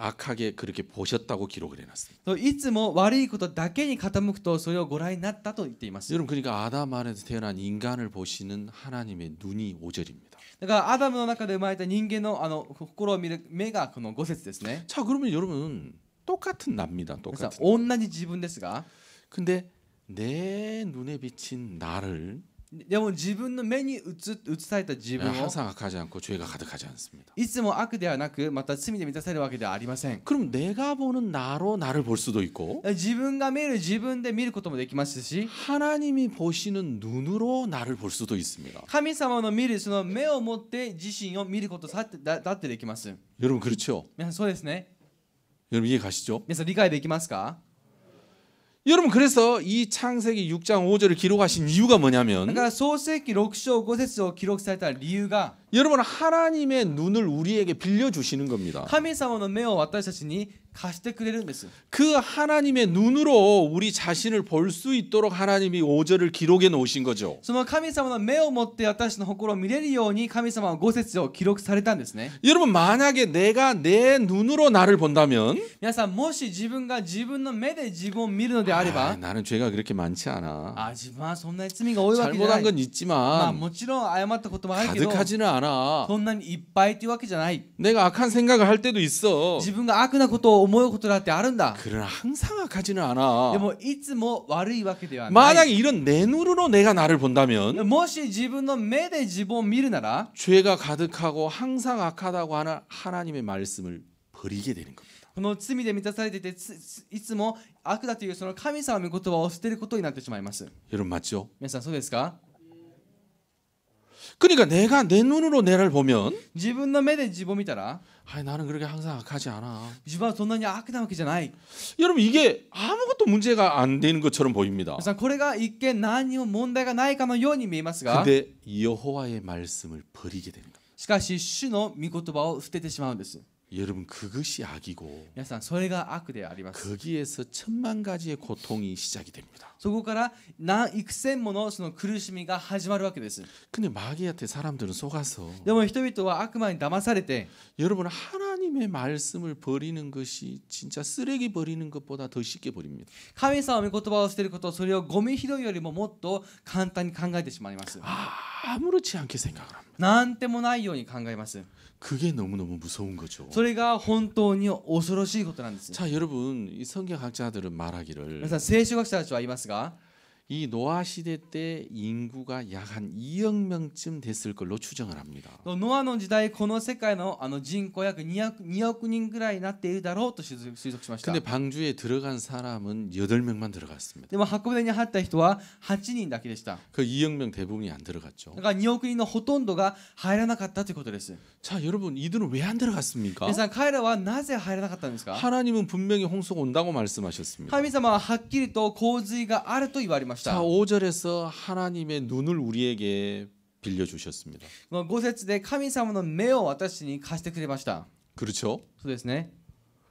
악하게 그렇게 보셨다고 기록을 해놨습니다. いつも悪いことだけに傾くとそれをご覧になったと言っています 여러분 그러니까 아담 안에서 태어난 인간을 보시는 하나님의 눈이 5절입니다. だからアダムの中で生まれた人間の心を見る目がこの5節ですね 자 그러면 여러분 똑같은 납니다. 皆さん 똑같은. 同じ自分ですが 근데 내 눈에 비친 나를 でも自分の目に映された自分を 항상 악하지 않고 죄가 가득하지 않습니다. いつも悪ではなくまた罪で満たされるわけではありません 그럼 내가 보는 나로 나를 볼 수도 있고 自分が見る自分で見ることもできますし 하나님이 보시는 눈으로 나를 볼 수도 있습니다. 神様の見るその目を持って自身を見ることだってできます 여러분 그렇죠? 皆さんそうですね 여러분 이해 가시죠? 皆さん理解できますか 여러분 그래서 이 창세기 6장 5절을 기록하신 이유가 だ 뭐냐면 から創世記6章5節を記録された理由が 여러분 하나님의 눈을 우리에게 빌려 주시는 겁니다. 神様の目を私たちに貸してくれるんです 그 하나님의 눈으로 우리 자신을 볼 수 있도록 하나님이 5절을 기록해 놓으신 거죠. その神様の目を持って私の心を見れるように神様は5節を記録されたんですね 여러분 만약에 내가 내 눈으로 나를 본다면 皆さんもし自分が自分の目で自分を見るのであれ 아, ば 나는 죄가 그렇게 많지 않아. 自分はそんなに罪が多いわけじゃな 잘못한 い 건 まあ 있지만 もちろん謝ったこともあるけど 가득하지는 않아. そんなにいっぱいというわけじゃない 내가 악한 생각을 할 때도 있어. 自分が悪なことを思うことだってあるんだ 그러나 항상 악하지는 で 않아. もいつも悪いわけではない 만약에 이런 내 눈으로 내가 나를 본다면 もし自分の目で自分を見るなら 죄가 가득하고 항상 악하다고 하는 하나님의 말씀을 버리게 되는 겁니다. この罪で満たされていていつも悪だというその神様の言葉を捨てることになってしまいます 여러분 맞죠? 皆さんそうですか 그러니까 내가 내 눈으로 내를 보면 自分の目で自分を見たら 나는 그렇게 항상 악하지 않아. 自分はそんなに悪なわけじゃない 여러분 이게 아무것도 문제가 안 되는 것처럼 보입니다. 皆さんこれが一見何にも問題がないかのように見えますが 근데 여호와의 말씀을 버리게 되는 겁니다. しかし主の御言葉を捨ててしまうんです 여러분 그것이 악이고 皆さんそれが悪であります 거기에서 천만 가지의 고통이 시작이 됩니다. そこから幾千ものその苦しみが始まるわけです 근데 마귀한테 사람들은 속아서 でも人々は悪魔に騙されて 여러분 하나님의 말씀을 버리는 것이 진짜 쓰레기 버리는 것보다 더 쉽게 버립니다. 神様の御言葉を捨てることそれをゴミ拾いよりももっと簡単に考えてしまいます 아무렇지 않게 생각을 합니다. なんてもないように考えます 그게 너무너무 무서운 거죠. それが本当に恐ろしいことなんです 자 여러분 이 성경학자들은 말하기를 皆さん聖書学者たちは言いますが 이 노아 시대 때 인구가 약 한 2억 명쯤 됐을 걸로 추정을 합니다. ノアの時代この世界の人口約2億人ぐらいになっているだろうと推測しました 근데 방주에 들어간 사람은 8명만 들어갔습니다. でも箱舟に入った人は8人だけでした 그 2억 명 대부분이 안 들어갔죠. だから2億人のほとんどが入らなかったということです 자 여러분 이들은 왜 안 들어갔습니까? 皆さん彼らはなぜ入らなかったんですか 하나님은 분명히 홍수가 온다고 말씀하셨습니다. 神様ははっきりと洪水があると言われました 자 5절에서 하나님의 눈을 우리에게 빌려주셨습니다. この5節で神様の目を私に貸してくれました 그렇죠? そうですね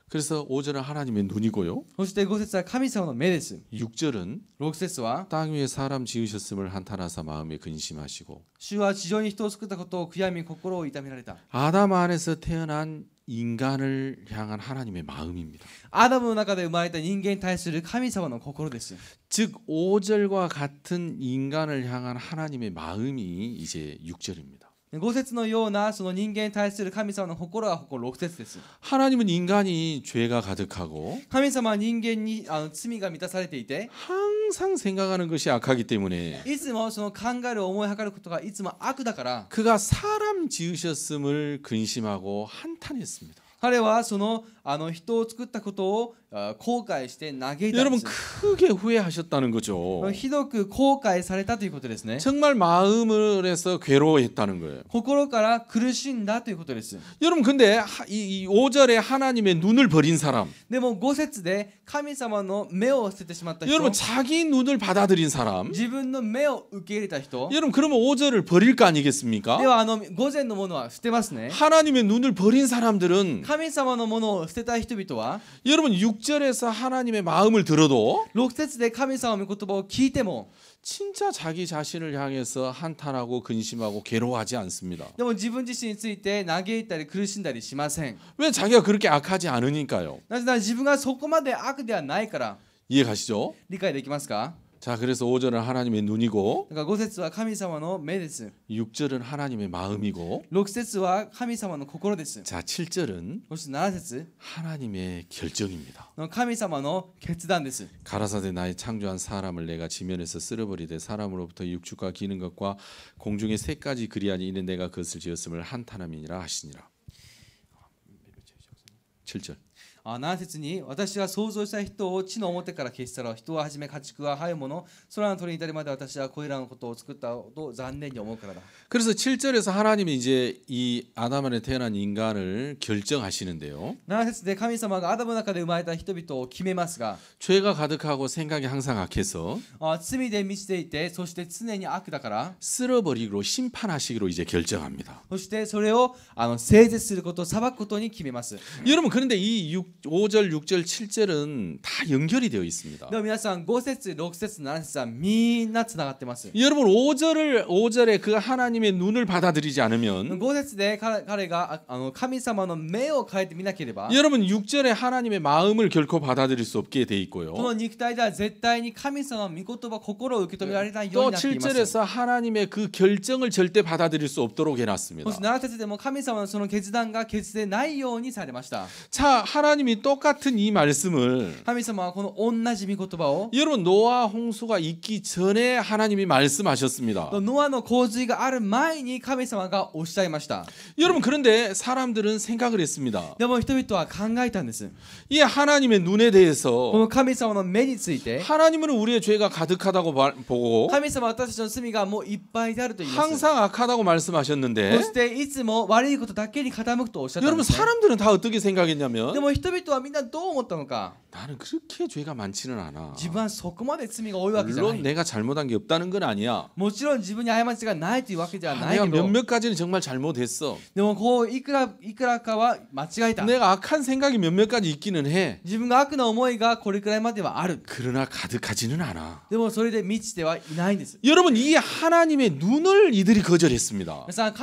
그래서 5절은 하나님의 눈이고요. そして5節は神様の目です 6절은 6節は 땅 위에 사람 지으셨음을 한탄하사 마음에 근심하시고 主は地上に人を作ったことを悔やみ心を痛められた 아담 안에서 태어난 인간을 향한 하나님의 마음입니다. アダムの中で生まれた人間に対する神様の心です。 즉 5절과 같은 인간을 향한 하나님의 마음이 이제 6절입니다. 5節のようなその人間に対する神様の心がここ6節です。 하나님은 인간이 죄가 가득하고 神様は人間に罪が満たされていて、 항상 생각하는 것이 악하기 때문에 いつもその考える思いはかることがいつも悪だから、 그가 사람 지으셨음을 근심하고 한탄했습니다. 彼はその人を作ったことを後悔して嘆いたん 여러분 です。 크게 후회하셨다는 거죠. ひどく後悔されたということですね。 정말 마음을 해서 괴로워했다는 거예요. 心から苦しんだということです。 여러분 근데 이 5절에 하나님의 눈을 버린 사람, でも5節で神様の目を捨ててしまった人、 여러분 자기 눈을 받아들인 사람, 自分の目を受け入れた人、 여러분 그러면 5절을 버릴 거 아니겠습니까? では午前のものは捨てますね。 하나님의 눈을 버린 사람들은 神様のものを捨てた人々は 여러분 6절에서 하나님의 마음을 들어도 6節で神様の御言葉を聞いても 진짜 자기 자신을 향해서 한탄하고 근심하고 괴로워하지 않습니다. でも自分自身について嘆いたり苦しんだりしません。 왜 자기가 그렇게 악하지 않으니까요. なぜなら自分がそこまで悪ではないから。 이해 가시죠? 理解できますか？ 자, 그래서 5절은 하나님의 눈이고 だから5節は神様の目です。 6절은 하나님의 마음이고 6節は神様の心です。 자, 7절은 そして7節 하나님의 결정입니다. 神様の決断です。 가라사대 나의 창조한 사람을 내가 지면에서 쓸어버리되 사람으로부터 육축과 기는 것과 공중의 새까지 그리하니 이는 내가 그것을 지었음을 한탄함이니라 하시니라. 7절 7節に私が創造した人を地の表から消し去ろう。人をはじめ家畜は這うもの、空の鳥に至るまで私はこれらのことを作ったと残念に思うからだ。 그래서 7절에서 하나님이 이제 이 아담 안에 태어난 인간을 결정하시는데요. 7節で神様がアダムの中で生まれた人々を決めますが、 죄가 가득하고 생각이 항상 악해서 罪で満ちていて、そして常に悪だから、 쓸어버리기로 심판하시기로 이제 결정합니다. そしてそれを整絶すること、裁くことに決めます。 여러분 그런데 이 5절, 6절, 7절은 다 연결이 되어 있습니다. でも皆さん5節、6節、7節はみんなつながってます。 여러분 5절에 그 하나님의 눈을 받아들이지 않으면 5節で彼が神様の目を変えてみなければ、 여러분 6절에 하나님의 마음을 결코 받아들일 수 없게 돼 こ 있고요. の肉体では絶対に神様の御言葉、心を受け止められないよう 또 になっています。 7절에서 하나님의 그 결정을 절대 받아들일 수 없도록 해놨습니다. そして7節でも神様のその決断が決でないようにされました。 자, 하나님이 똑같은 이 말씀을 神様はこの同じ御言葉を 여러분 노아 홍수가 있기 전에 하나님이 말씀하셨습니다. ノアの洪水がある前に神様がおっしゃいました。 여러분 그런데 사람들은 생각을 했습니다. でも人々は考えたんです。 이 하나님의 눈에 こ 대해서 の神様の目について 하나님은 우리의 죄가 가득하다고 보고 神様は私たちの罪がもういっぱいであると言います。 항상 악하다고 そ 말씀하셨는데 していつも悪いことだけに傾くとおっしゃったん 여러분 です、ね。 사람들은 다 어떻게 で 생각했냐면 も人々はみんなどう思ったのか。 나는 그렇게 죄가 많지는 않아. 自分はそこまで罪が多いわけじゃな 물론 い。 내가 잘못한 게 없다는 건 아니야. もちろん自分に過ちがないというわけではない 내가 けど、 몇몇 가지는 정말 잘못했어. でもこういくらかは間違えた。 내가 악한 생각이 몇몇 가지 있기는 해. 自分が悪な思いがこれくらいまではある。 그러나 가득하지는 않아. でもそれで満ちてはいないんです。 여러분 이 하나님의 눈을 이들이 거절했습니다. 皆さん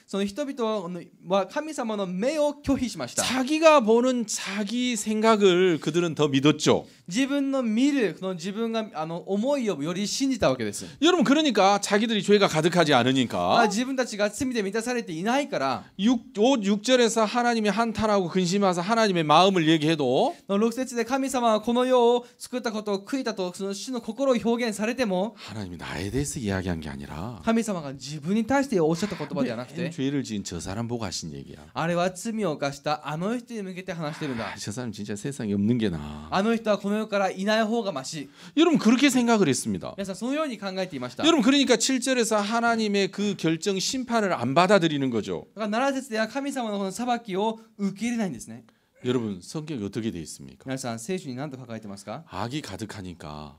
その人々は神様の目を拒否しました。 자기가 보는 자기 생각을 그들은 더 믿었죠. 自分の見るその自分が思いをより信じたわけです。 여러분 그러니까 자기들이 죄가 가득하지 않으니까 自分たちが罪で満たされていないから、 6절에서 하나님이 한탄하고 근심하사 하나님의 마음을 얘기해도 6節で神様はこの世を作ったことを悔いたとその主の心を表現されても、 하나님이 나에 대해서 이야기한 게 아니라 神様が自分に対しておっしゃった言葉ではなくて、 죄를 지은 저 사람 보고 하신 얘기야. あれは罪を犯したあの人に向けて話してるんだ。 저 사람 진짜 세상에 없는 게 나아. あの人はこの世からいない方がマシ。 여러분 그렇게 생각을 했습니다. 皆さんそのように考えていました。 여러분 그러니까 7절에서 하나님의 그 결정 심판을 안 받아들이는 거죠. だから7節では神様のこの裁きを受け入れないんですね。 여러분 성경이 어떻게 돼 있습니까? 皆さん聖書に何と書かれてますか？ 악이 가득하니까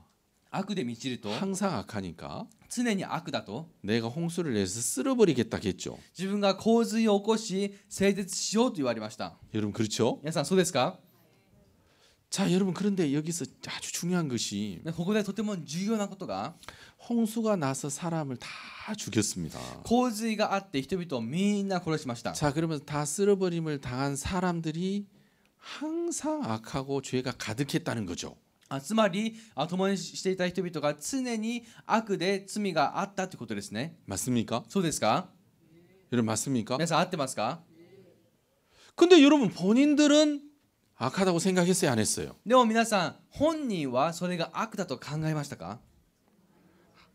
悪で満ちると 항상 악하니까 常に悪だと 내가 홍수를 내서 쓸어버리겠다겠죠. 自分が洪水を起こし整絶しようと言われました。 여러분 그렇죠? 皆さんそうですか？ 자, 여러분 그런데 여기서 아주 중요한 것이 でここでとても重要なことが 홍수가 나서 사람을 다 죽였습니다. 洪水があって人々をみんな殺しました。 자, 그러면서 다 쓸어버림을 당한 사람들이 항상 악하고 죄가 가득했다는 거죠. つまり共にしていた人々が常に悪で罪があったということですね。 맞습니까? そうですか？ 여러분 맞습니까? 皆さん合ってますか？ 근데 여러분 본인들은 악하다고 생각했어요, 안 했어요? でも皆さん本人はそれが悪だと考えましたか？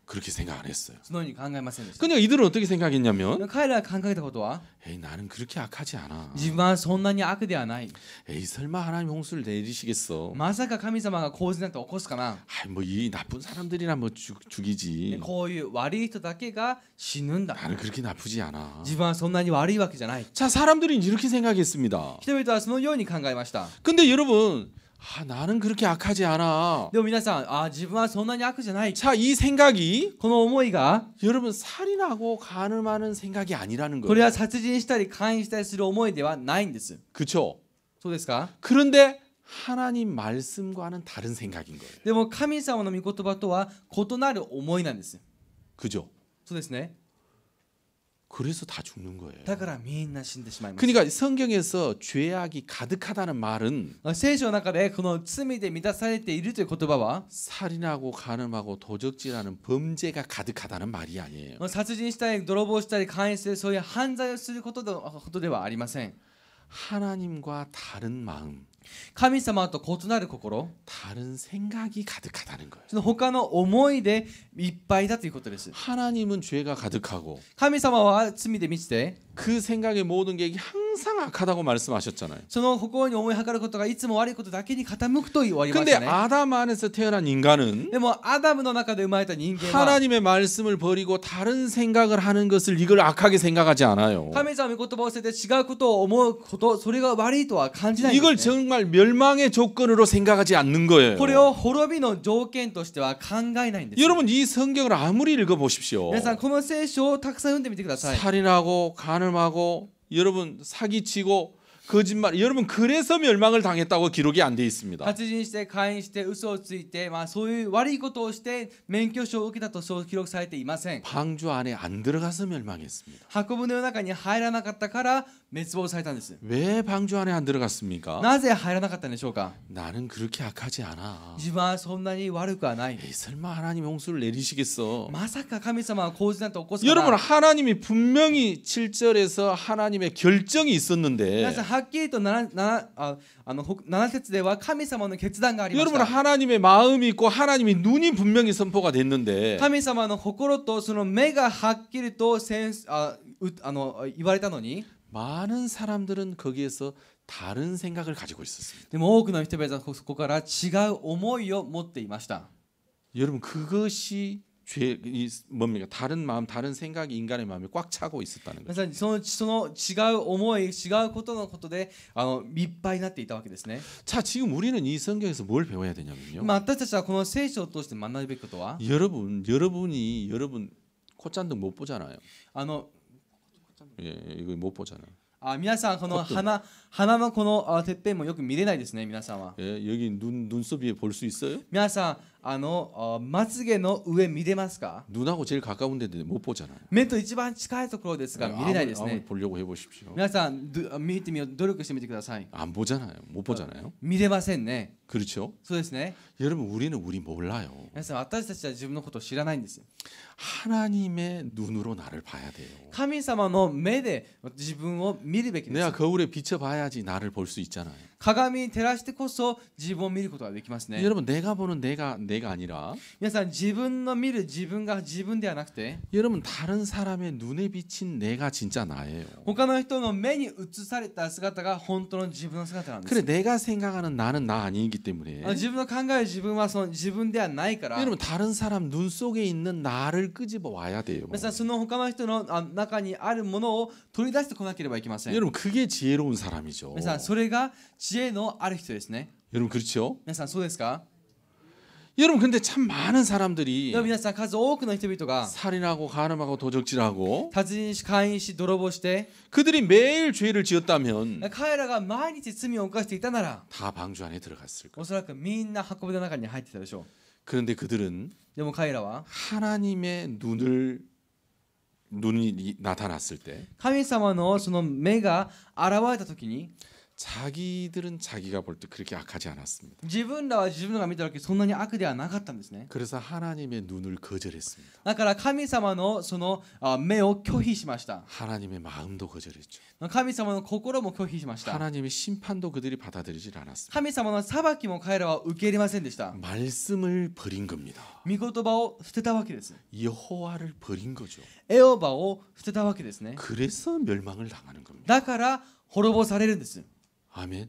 그렇게 생각 안 했어요. そのように考えませんでした。 그러니까 이들은 어떻게 생각했냐면 彼らが考えたことは 에이, 나는 그렇게 악하지 않아. 自分はそんなに悪ではない。 에이, 설마 하나님 홍수를 내리시겠어. まさか神様が洪水なんて起こすかな。 아이, 뭐 이 나쁜 사람들이나 뭐 죽이지. こういう悪い人だけが死ぬんだ。 나는 그렇게 나쁘지 않아. 自分はそんなに悪いわけじゃない。 자, 사람들이 이렇게 생각했습니다. 人々はそのように考えました。 근데 여러분, 나는 그렇게 악하지 않아. でも皆さん、自分はそんなに悪じゃない。 자, 이 생각이 この思いが 여러분 살인하고 간음하는 생각이 아니라는 こ 거예요. れは殺人したり勧誘したりする思いではないんです。 그렇죠? そうですか？ 그런데 하나님 말씀과는 다른 생각인 거예요. でも神様の御言葉とは異なる思いなんです。 그죠? そうですね。 그래서 다 죽는 거예요. だからみんな死んでしまいます。 그러니까 성경에서 죄악이 가득하다는 말은 聖書の中でこの罪で満たされているという言葉は 살인하고 간음하고 도적질하는 범죄가 가득하다는 말이 아니에요. 殺人したり泥棒したり勧誘するそういう犯罪をすることではありません。 하나님과 다른 마음, 神様と異なる心、 다른 생각이 가득하다는 거예요. その他の思いでいっぱいだということです。 하나님은 죄가 가득하고 神様は罪で満ちて 그 생각의 모든 계획이 항상 악하다고 말씀하셨잖아요. その心に思いはかることがいつも悪いことだけに傾くと言われまし 근데 たね。 아담 안에서 태어난 인간은 でもアダムの中で生まれた人間は 하나님의 말씀을 버리고 다른 생각을 하는 것을 이걸 악하게 생각하지 않아요. 神様の言葉を捨てて違うことを思うこと、それが悪いとは感じないん 이걸 ですね。 정말 멸망의 조건으로 생각하지 않는 거예요. これを滅びの条件としては考えないんです。 여러분 이 성경을 아무리 읽어보십시오. 皆さんこの聖書をたくさん読んでみてください。 살인하고 간음하고 여러분 사기치고 거짓말 여러분 그래서 멸망을 당했다고 기록이 안 돼 있습니다. 殺人して勧誘して嘘をついて、そういう悪いことをして免許証を受けたとそう記録されていません。 방주 안에 안 들어가서 멸망했습니다. 箱舟の中に入らなかったから滅亡されたんです。 왜 방주 안에 안 들어갔습니까? なぜ入らなかったんでしょうか？ 나는 그렇게 악하지 않아. 自分はそんなに悪くはない。 에이, 설마 하나님 홍수를 내리시겠어? まさか神様は洪水なんて起こすか 여러분 ら。 하나님이 분명히 7절에서 하나님의 결정이 皆 있었는데 さんはっきりと7節では神様の決断がありまし 여러분 た。 하나님의 마음이 있고 하나님의 눈이 분명히 선포가 됐는데 神様の心とその目がはっきりと言われたのに、 많은 사람들은 거기에서 다른 생각을 가지고 있었습니다. でも多くの人々はそこから違う思いを持っていました。 여러분 그것이 뭡니까? 다른 마음, 다른 생각이 인간의 마음에 꽉 차고 있었다는 皆 거죠. さんその違う思い、違うことのことでいっぱいになっていたわけですね。 자, 지금 우리는 이 성경에서 뭘 배워야 되냐면요. 今私たちはこの聖書を通して学ぶべきことは、 여러분 콧잔등 못 보잖아요. の 예, 이거 못 보잖아요. 皆さんこの鼻のこのてっぺんもよく見れないですね。皆さんは 예, 여기 눈썹 위에 볼 수 있어요? 皆さんまつげの上見れますか？ 눈하고 제일 가까운 데인데 못 보잖아요. 目と一番近いところですが見れないです 아무리 ね。 보려고 해보십시오. 皆さん見てみよう、努力してみてください。 안 보잖아요. 못 보잖아요. 見れませんね。 그렇죠? そうですね。 여러분 우리는 우리 몰라요. 皆さん私たちは自分のことを知らないんですよ。 하나님의 눈으로 나를 봐야 돼요. 神様の目で自分を見るべきで 내가 す。 거울에 비춰봐야지 나를 볼 수 있잖아요. 鏡に照らしてこそ自分を見ることができますね。 여러분 내가 보는 내가 아니라 皆さん自分の見る自分が自分ではなくて、 여러분 다른 사람의 눈에 비친 내가 진짜 나예요. 他の人の目に映された姿が本当の自分の姿なんです。 그래 내가 생각하는 나는 나 아니기 때문에 自分の考える自分はその自分ではないから。 여러분 다른 사람 눈 속에 있는 나를 끄집어 와야 돼요. 皆さんその他の人の中にあるものを取り出してこなければいけません。 여러분 그게 지혜로운 사람이죠. 皆さんそれが知恵のある人ですね。 여러분 그렇죠? 皆さんそうですか？ 여러분 근데 참 많은 사람들이 でも皆さん数多くの人々が 살인하고 가늠하고 도적질하고 殺人し姦淫し泥棒して 그들이 매일 죄를 지었다면 彼らが毎日罪を犯していたなら 다 방주 안에 들어갔을 거예요. おそらくみんな箱舟の中に入ってたでしょ 그런데 그들은 う。でも彼らは 하나님의 눈이 나타났을 때 神様のその目が現れた時に 자기들은 자기가 볼 때 그렇게 악하지 않았습니다. 自分らは自分が見た時そんなに悪ではなかったんですね。 그래서 하나님의 눈을 거절했습니다. だから神様のその目を拒否しました。 하나님의 마음도 거절했죠. 神様の心も拒否しました。 하나님의 심판도 그들이 받아들이질 않았습니다. 神様の裁きも彼らは受け入れませんでした。 말씀을 버린 겁니다. 御言葉を捨てたわけです。 여호와를 버린 거죠. エホバを捨てたわけですね。 그래서 멸망을 당하는 겁니다. だから滅ぼされるんです。 아멘.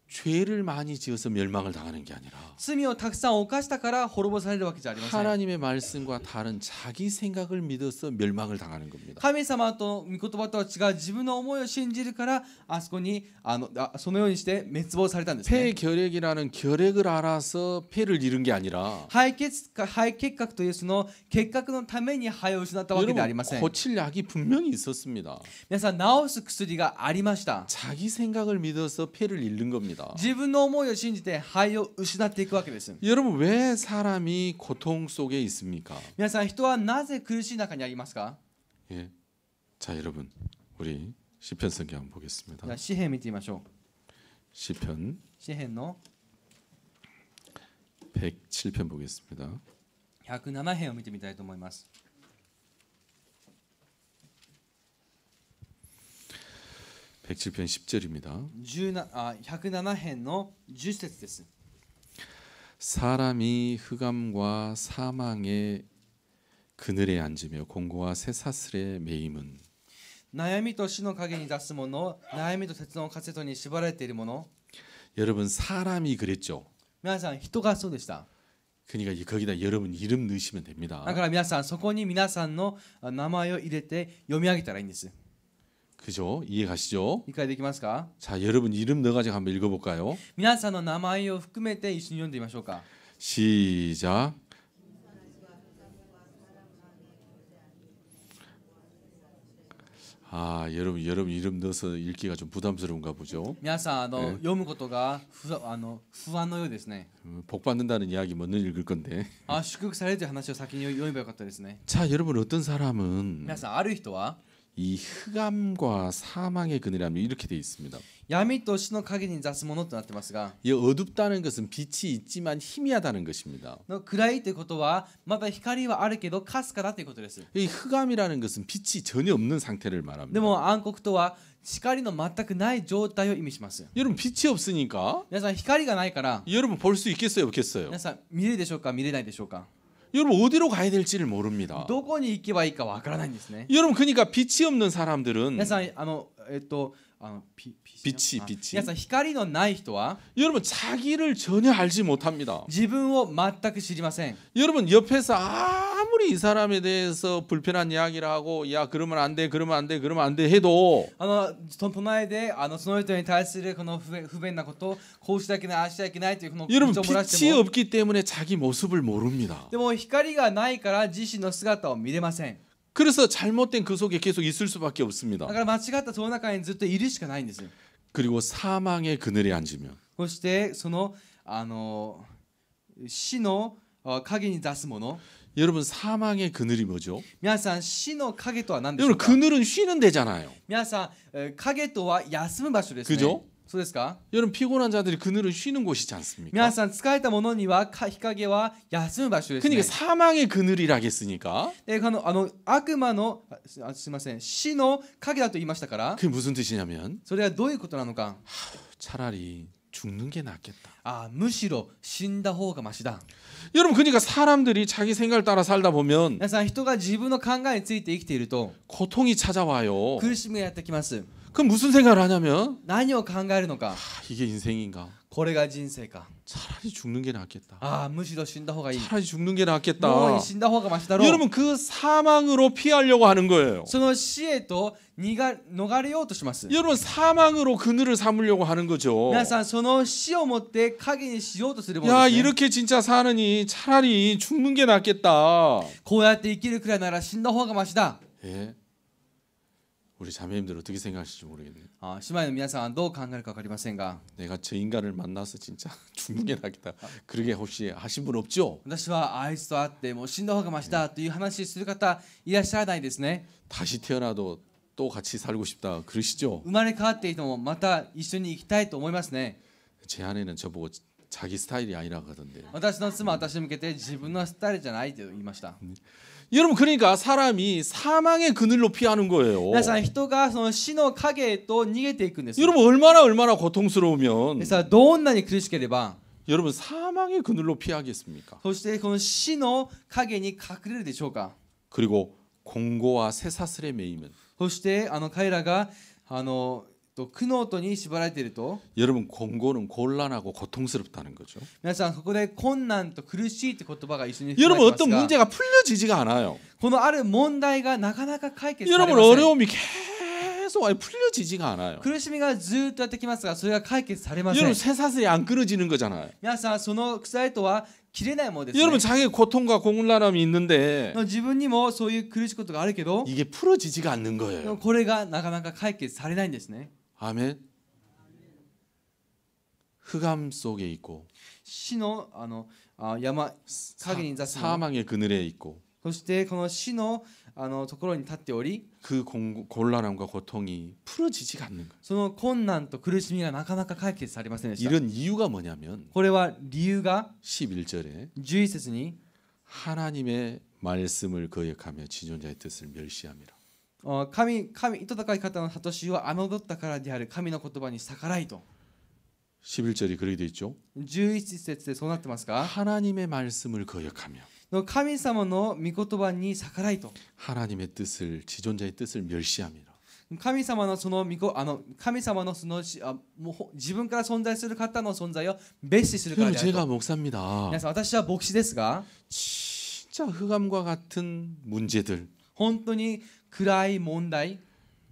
죄를 많이 지어서 멸망을 당하는 게 아니라 罪をたくさん犯したから滅ぼされるわけじゃありません。 하나님의 말씀과 다른 자기 생각을 믿어서 멸망을 당하는 겁니다. 神様と御言葉とは違う自分の思いを信じるからあそこにそのようにして滅亡されたんですね。 폐결핵이라는 결핵을 알아서 폐를 잃은 게 아니라 肺結核というその結核のために肺を失ったわけではありませ 여러분 ん。 고칠 약이 분명히 있었습니다. 皆さん治す薬がありました。 자기 생각을 믿어서 폐를 잃는 겁니다. 自分の思いを信じて肺を失っていくわけです。 여러분 왜 사람이 고통 속에 있습니까? 皆さん人はなぜ苦しい中にありますか？ 예. 자 여러분 우리 시편 성경 한번 보겠습니다. じゃあ詩篇見てみましょう。 시편 詩篇の 107편 보겠습니다. 107編を見てみたいと思います。 107편 10절입니다. 107編の10節です。 사람이 흑암과 사망의 그늘에 앉으며 공고와 쇠사슬에 매임은 悩みと死の影に出す者、悩みと鉄のカセットに縛られている者。 여러분 사람이 그랬죠. 皆さん人がそうでした。 그러니까 거기다 여러분 이름 넣으시면 だ 됩니다. から皆さんそこに皆さんの名前を入れて読み上げたらいいんです。 그죠? 이해 가시죠? 理解できますか？ 자 여러분 이름 넣어가지고 한번 읽어볼까요? 皆さんの名前を含めて一緒に読んでみましょうか。 시작. 아 여러분 이름 넣어서 읽기가 좀 부담스러운가 보죠. 皆さん読むことが不安のようですね。 복 받는다는 이야기 먼저 읽을 건데. 祝福されるという話を先に読めばよかったですね。 자 여러분 어떤 사람은 皆さんある人は 이 흑암과 사망의 그늘이라면 이렇게 돼 있습니다. 闇と死の影に出すものとなってますが、 이 어둡다는 것은 빛이 있지만 희미하다는 것입니다. 暗いということはまた光はあるけどかすかだということです。 이 흑암이라는 것은 빛이 전혀 없는 상태를 で 말합니다. も暗黒とは光の全くない状態を意味します。 여러분 빛이 없으니까 皆さん光がないから 여러분 볼 수 있겠어요, 없겠어요? 皆さん見れるでしょうか見れないでしょうか。 여러분 어디로 가야 될지를 모릅니다. どこに行けばいいかわからないんですね。 여러분 그러니까 빛이 없는 사람들은 皆さん빛이 皆さん光のない人は 여러분 자기를 전혀 알지 못합니다. 自分を全く知りません。 여러분 옆에서 아무리 이 사람에 대해서 불편한 이야기를 하고 야 그러면 안 돼, 그러면 안 돼, 그러면 안 돼 해도 隣でその人に対するこの不便なことこうしなきゃいけないああしちゃいけないというこの 여러분 口を漏らして 빛이 も 없기 때문에 자기 모습을 모릅니다. でも光がないから自身の姿を見れません。 그래서 잘못된 그 속에 계속 있을 수밖에 없습니다. だから間違ったその中にずっといるしかないんです。 그리고 사망의 그늘에 앉으면 そしてその死の影に出すもの。 여러분 사망의 그늘이 뭐죠? 皆さん死の影とは何でしょう 여러분 か。 그늘은 쉬는 데잖아요. 皆さん影とは休む場所ですね。 그죠? そうですか。 여러분 피곤한 자들이 그늘은 쉬는 곳이지 않습니까? 皆さん疲れた者には日陰は休む場所ですね。 그러니까 사망의 그늘이라 했으니까 で悪魔のすみません死の影だと言いましたから 그게 무슨 뜻이냐면 それはどういうことなのか。 차라리 죽는 게 낫겠다. むしろ死んだ方がマシだ。 여러분 그러니까 사람들이 자기 생각을 따라 살다 보면 皆さん人が自分の考えについて生きていると 고통이 찾아와요. 苦しみがやってきます。 그럼 무슨 생각을 하냐면 何を考えるのか。 이게 인생인가? これが人生か。 차라리 죽는 게 낫겠다. ああ、むしろ死んだ方がいい。 차라리 죽는 게 もう 낫겠다. 死んだ方がマシだろう。 여러분 그 사망으로 피하려고 하는 거예요. その死へと逃れようとします。 여러분 사망으로 그늘을 삼으려고 하는 거죠. 皆さん、その死をもって影にしようとするもの 야 ですね。 이렇게 진짜 사느니 차라리 죽는 게 낫겠다. こうやって生きるくらいなら死んだ方がマシだ。 예. 우리 자매님들 어떻게 생각하실지 모르겠네요. あ、姉妹の皆さんはどう考えるか分かりませんが、 내가 저 인간을 만나서 진짜 죽는 게 낫겠다. 그러게 혹시 하신 분 없죠? 私はあいつと会ってもう死んだ方がマシだという話する方いらっしゃらないですね。 다시 태어나도 또 같이 살고 싶다. 그러시죠? 生まれ変わっていてもまた一緒に生きたいと思いますね。 제 아내는 저보고 자기 스타일이 아니라 하던데. 私の妻は私に向けて自分のスタイルじゃないと言いました。 여러분 그러니까 사람이 사망의 그늘로 피하는 거예요. 皆さん、人がその死の影へと逃げていくんです。 여러분 얼마나 고통스러우면 皆さん、どんなに苦しければ 여러분 사망의 그늘로 피하겠습니까? そしてこの死の影に隠れるでしょうか。 그리고 공고와 쇠사슬에 매이면 そして彼らが苦悩とに縛られていると、 여러분 공고는 곤란하고 고통스럽다는 거죠. 皆さん、ここで困難と苦しいって言葉が一緒に含ま 여러분 れて 어떤 ますが、 문제가 풀려지지가 않아요. このある問題がなかなか解決され 여러분 ません。 어려움이 계속 풀려지지가 않아요. 苦しみがずっとやってきますが、それが解決されません。 여러분 쇠사슬이 안 끊어지는 거잖아요. 皆さん、その鎖とは切れないものですね。 여러분 자기 고통과 곤란함이 있는데 自分にもそういう苦しいことがあるけど、 이게 풀어지지가 않는 거예요. これがなかなか解決されないんですね。 아멘. 흑암 속에 있고 死の山影に座すの、 사망의 그늘에 있고 そしてこの死のところに立っており、 그 곤란함과 고통이 풀어지지가 않는 거예요. その困難と苦しみがなかなか解決されませんでした。 이런 이유가 뭐냐면 これは理由が 11절에 11節に 하나님의 말씀을 거역하며 지존자의 뜻을 멸시함이라. 意図高い方の諭しを侮ったからである。神の言葉に逆らいと。 11절이 그렇게 돼 있죠. 11節でそうなってますか。 하나님의 말씀을 거역하며 神様の御言葉に逆らいと。 하나님의 뜻을 지존자의 뜻을 멸시함이라. 神様のその神様のそのもう自分から存在する方の存在を蔑視するからである 제가 と。 목사입니다. 皆さん、私は牧師ですが、 진짜 흑암과 같은 문제들 本当に暗い問題、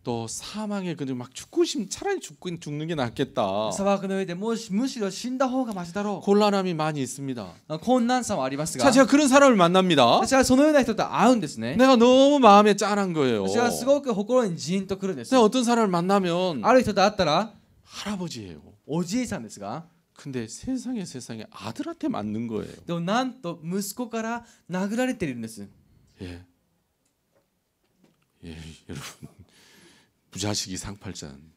또 사망의 그늘 막 차라리 죽는 게 낫겠다. 砂漠の上でむしろ死んだ方がマシだろ 곤란함이 많이 있습니다. う。困難さはありますが、 자, 제가 그런 사람을 만납니다. 私はそのような人と会うんですね。 내가 너무 마음에 짠한 거예요. 私はすごく心にジーンとくるんです。 내가 어떤 사람을 만나면 ある人と会ったら 할아버지예요. おじいさんですが、 근데 세상에 아들한테 맞는 거예요. でもなんと息子から殴られているんです。 예, 여러분 부자식이 상팔자는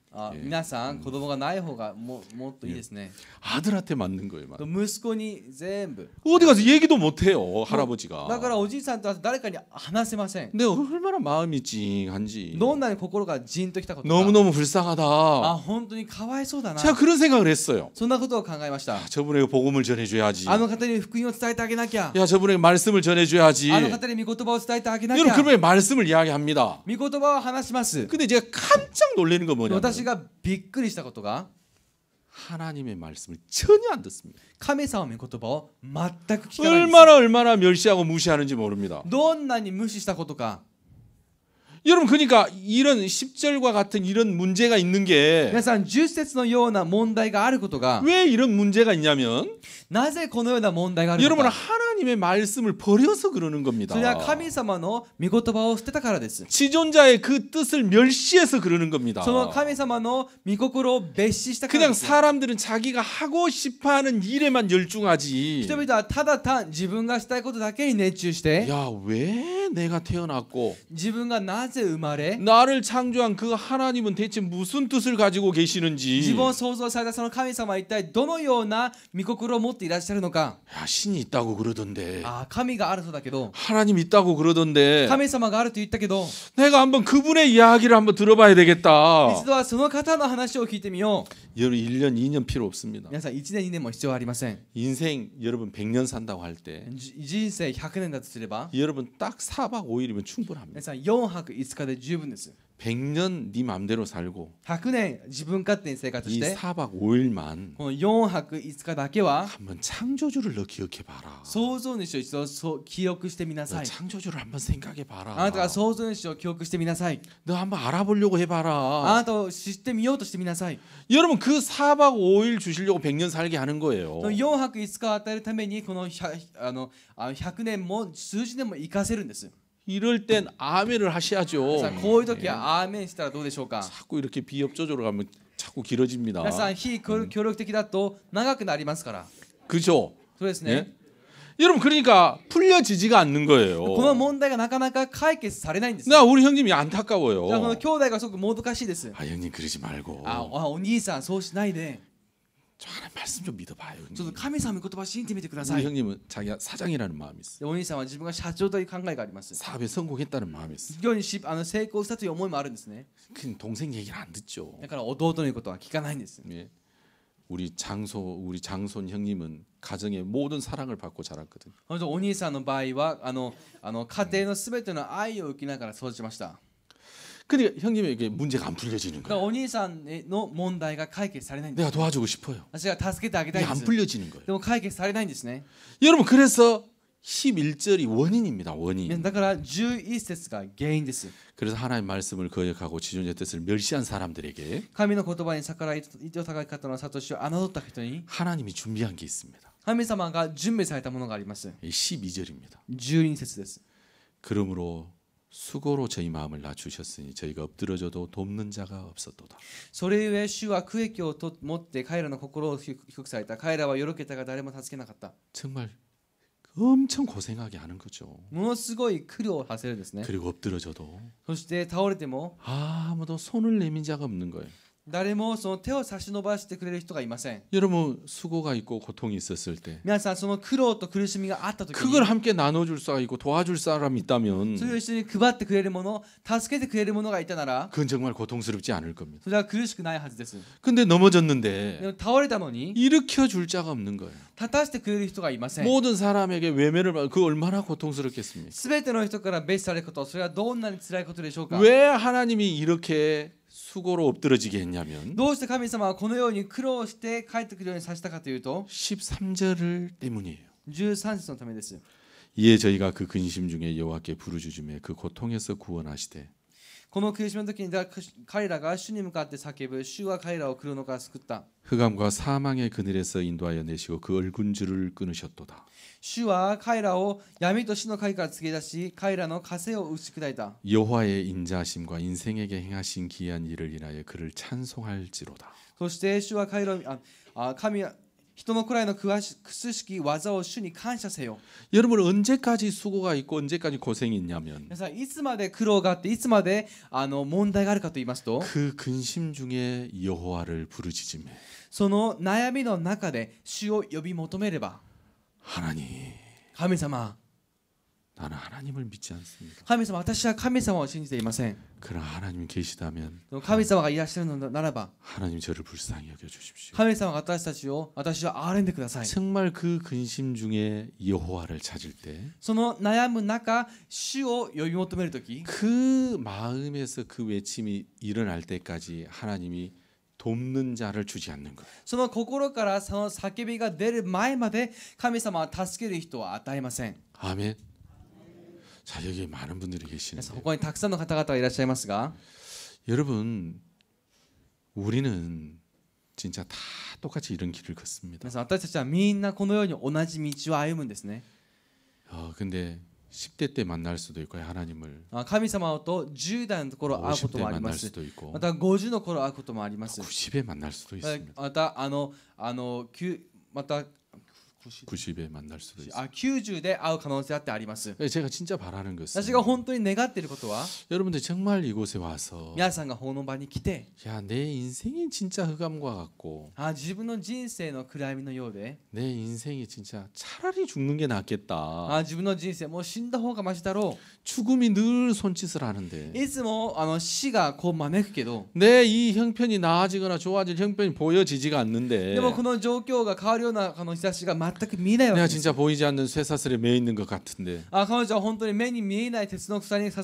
皆さん、子供がない方がもっといいですね。 아들한테 맞는 거예요. 息子に全部。 어디 가서 얘기도 못 해요, 할아버지가. だからおじいさんとは誰かに話せません。 내가 얼마나 마음이 찡한지. どんなに心がジーンときたことか。 너무너무 불쌍하다. 本当にかわいそうだな。 제가 그런 생각을 했어요. そんなことを考えました。 저분에게 복음을 전해줘야지. あの方に福音を伝えてあげなきゃ。 야, 저분에게 말씀을 전해줘야지. あの方に御言葉を伝えてあげなき 여러분 ゃ。 그분의 말씀을 이야기합니다. 御言葉を話します。 근데 제가 깜짝 놀라는 건 뭐냐면 私がびっくりしたことが、 하나님의 말씀을 전혀 안 듣습니다. 神様の御言葉を全く聞かないんです。 얼마나 멸시하고 무시하는지 모릅니다. どんなに無視したことか。 여러분 그러니까 이런 10절과 같은 이런 문제가 있는 게 皆さん、10節のような問題があることが、 왜 이런 문제가 있냐면 なぜこのような問題があるの 여러분은 か。 하나님의 말씀을 버려서 그러는 겁니다. それは神様の御言葉を捨てたからです。 지존자의 그 뜻을 멸시해서 그러는 겁니다. その神様の御心を蔑視したから 그냥 です。 사람들은 자기가 하고 싶어하는 일에만 열중하지. 人々はただ単自分がしたいことだけに熱中して、 야, 왜 내가 태어났고 自分がなぜ生まれ、 나를 창조한 그 하나님은 대체 무슨 뜻을 가지고 自 계시는지. 分を創造されたその神様は一体どのような御心を持っていらっしゃるのか。 야, 신이 있다고 그러던데. 神があるそうだけど、 하나님 있다고 그러던데. 神様があると言ったけど、 내가 한번 그분의 이야기를 한번 들어봐야 되겠다. 一度はその方の話を聞いてみよう。 여러분 1년 2년 필요 없습니다. 皆さん、1年2年も必要はありません。 인생 여러분 100년 산다고 할 때 人生100年だとすれば、 여러분 딱 4박 5일이면 충분합니다. 皆さん4泊5日で十分です。 100년 네 맘대로 살고 100年自分勝手に生活し 이 て 4박 5일만 この4泊5日だけは 한번 창조주를 너 기억해 봐라. 創造主を一度そう記憶してみな 너 さい 창조주를 한번 생각해 あ 봐라. なたが創造主を記憶してみなさい 너 한번 알아보려고 あ 해봐라. なたを知ってみようとしてみなさい 여러분 그 4박 5일 주시려고 100년 살게 하는 거예요. その4泊5日を与えるためにこの100年も数十年も生かせるんです 이럴 땐 아멘을 하셔야죠. さあこういう時はアーメンしたらどうでしょうか 자꾸 이렇게 비협조적으로 가면 자꾸 길어집니다. 皆さん非協力的だと長くなりますから 그죠? そうですね 여러분 그러니까 풀려지지가 않는 거예요. この問題がなかなか解決されないんです 나 우리 형님이 안타까워요. じゃあこの兄弟がすごくもどかしいです 아 형님 그러지 말고 お兄さんそうしないで 저 하나님 말씀 좀 믿어봐요. ちょっと 형님. 神様の言葉を信じてみてくださ 우리 い 형님은 자기가 사장이라는 마음이 있어. でお兄さんは自分が社長という考えがあります 사업에 성공했다는 마음이 있어. 事業に成功したという思いもあるんですね 그냥 동생 얘기를 안 듣죠. だから弟の言うことは聞かないんです 예. 우리 장손 형님은 가정의 모든 사랑을 받고 자랐거든. お兄さんの場合は家庭のすべての愛を受けながら育ちました 그러니까 형님에게 문제가 안 풀려지는 だから 거야. お兄さんの問題が解決されないんです 내가 도와주고 싶어요. 私が助けてあげたい 이게 ん 안 です 풀려지는 거예요. でも解決されないんですね 여러분 그래서 11절이 원인입니다. 원인. だから11節が原因です 그래서 하나님의 말씀을 거역하고 지존의 뜻을 멸시한 사람들에게 神の言葉に逆らい糸高い方の諭しを侮った人に 하나님이 준비한 게 있습니다. 神様が準備されたものがあります 이 12절입니다. 12節です 그러므로 수고로 저희 마음을 낮추셨으니 저희가 엎드러져도 돕는 자가 없었도다. それゆえ主は苦役を持って彼らの心を低くされた彼らはよろけたが誰も助けなかった 정말 엄청 고생하게 하는 거죠. ものすごい苦労をさせるんですね 그리고 엎드러져도 そして倒れても 아무도 손을 내민 자가 없는 거예요. 誰もその手を差し伸ばしてくれる人がいません 여러분 수고가 있고 고통이 있었을 때 皆さんその苦労と苦しみがあった時 그걸 に 함께 나눠줄 사람 있고 도와줄 사람이 있다면 それを一緒に配ってくれるもの助けてくれるものがいたなら 그건 정말 고통스럽지 않을 겁니다. それは苦しくないはずです 근데 で 넘어졌는데 も倒れたのに 일으켜줄 자가 없는 거예요. 立たしてくれる人がいません 모든 사람에게 외면을 받고 그 얼마나 고통스럽겠습니까? すべての人から別されることそれはどんなに辛いことでしょうか 왜 하나님이 이렇게 수고로 엎드러지게 했냐면 どうして神様はこのように苦労して帰ってくるようにさせたかというと 13절 때문이에요. 13節のためです 이에 저희가 그 근심 중에 여호와께 부르짖음에 그 고통에서 구원하시되 この苦しみの時に彼らが主に向かって叫ぶ主は彼らを苦悩から救った 흑암과 사망의 그늘에서 인도하여 내시고 그 얼군줄을 끊으셨도다. 主は彼らを闇と死の影から告げ出し彼らの枷を打ち砕いた 여호와의 인자하심과 인생에게 행하신 기이한 일을 인하여 그를 찬송할지로다. そして主は彼らを神は人のくらいの苦しき技を主に感謝せよ 여러분 언제까지 수고가 있고 언제까지 고생이 있냐면 皆さんいつまで苦労があっていつまで問題があるかと言いますと 그 근심 중에 여호와를 부르짖음에 その悩みの中で主を呼び求めれば 하나님 神様 나는 하나님을 믿지 않습니다. 神様私は神様を信じていません 그러나 하나님 계시다면 でも神様がいらっしゃるのならば 하나님 저를 불쌍히 여겨주십시오. 神様が私たちを私を憐れんでください 정말 그 근심 중에 여호와를 찾을 때 その悩む中主を呼び求めるとき 그 마음에서 그 외침이 일어날 때까지 하나님이 돕는 자를 주지 않는 거예요. その心からその叫びが出る前まで神様は助ける人は与えません 아멘. 자 여기 많은 분들이 皆さん 계시는데 ここにたくさんの方々がいらっしゃいますが 여러분 우리는 진짜 다 똑같이 이런 길을 걷습니다. 皆さん私たちはみんなこのように同じ道を歩むんですね 근데 10대 때 만날 수도 있고 하나님을 神様と10代のところ会うことも 50대 ありま 만날 す 수도 있고 また50の頃会うこともあります 90에 만날 수도 있습니다. またまた 90에 만날 수도 있습니다. 90で会う可能性だってあります 제가 진짜 바라는 것은 私が本当に願っていることは 여러분들 정말 이곳에 와서 皆さんがこの場に来て 야, 내 인생이 진짜 흑암과 같고 自分の人生の暗闇のようで 내 인생이 진짜 차라리 죽는 게 낫겠다. 自分の人生もう死んだ方がマシだろ 죽음이 늘 손짓을 하는데 ういつも死がこう招くけど 내 이 형편이 나아지거나 좋아질 형편이 보여지지가 않는데 でもこの状況が変わるような兆しが全全く見えないわけ 내가 です 진짜 보이지 않는 쇠사슬에 매 있는 것 같은데 彼女は本当に目に見えない鉄の鎖にか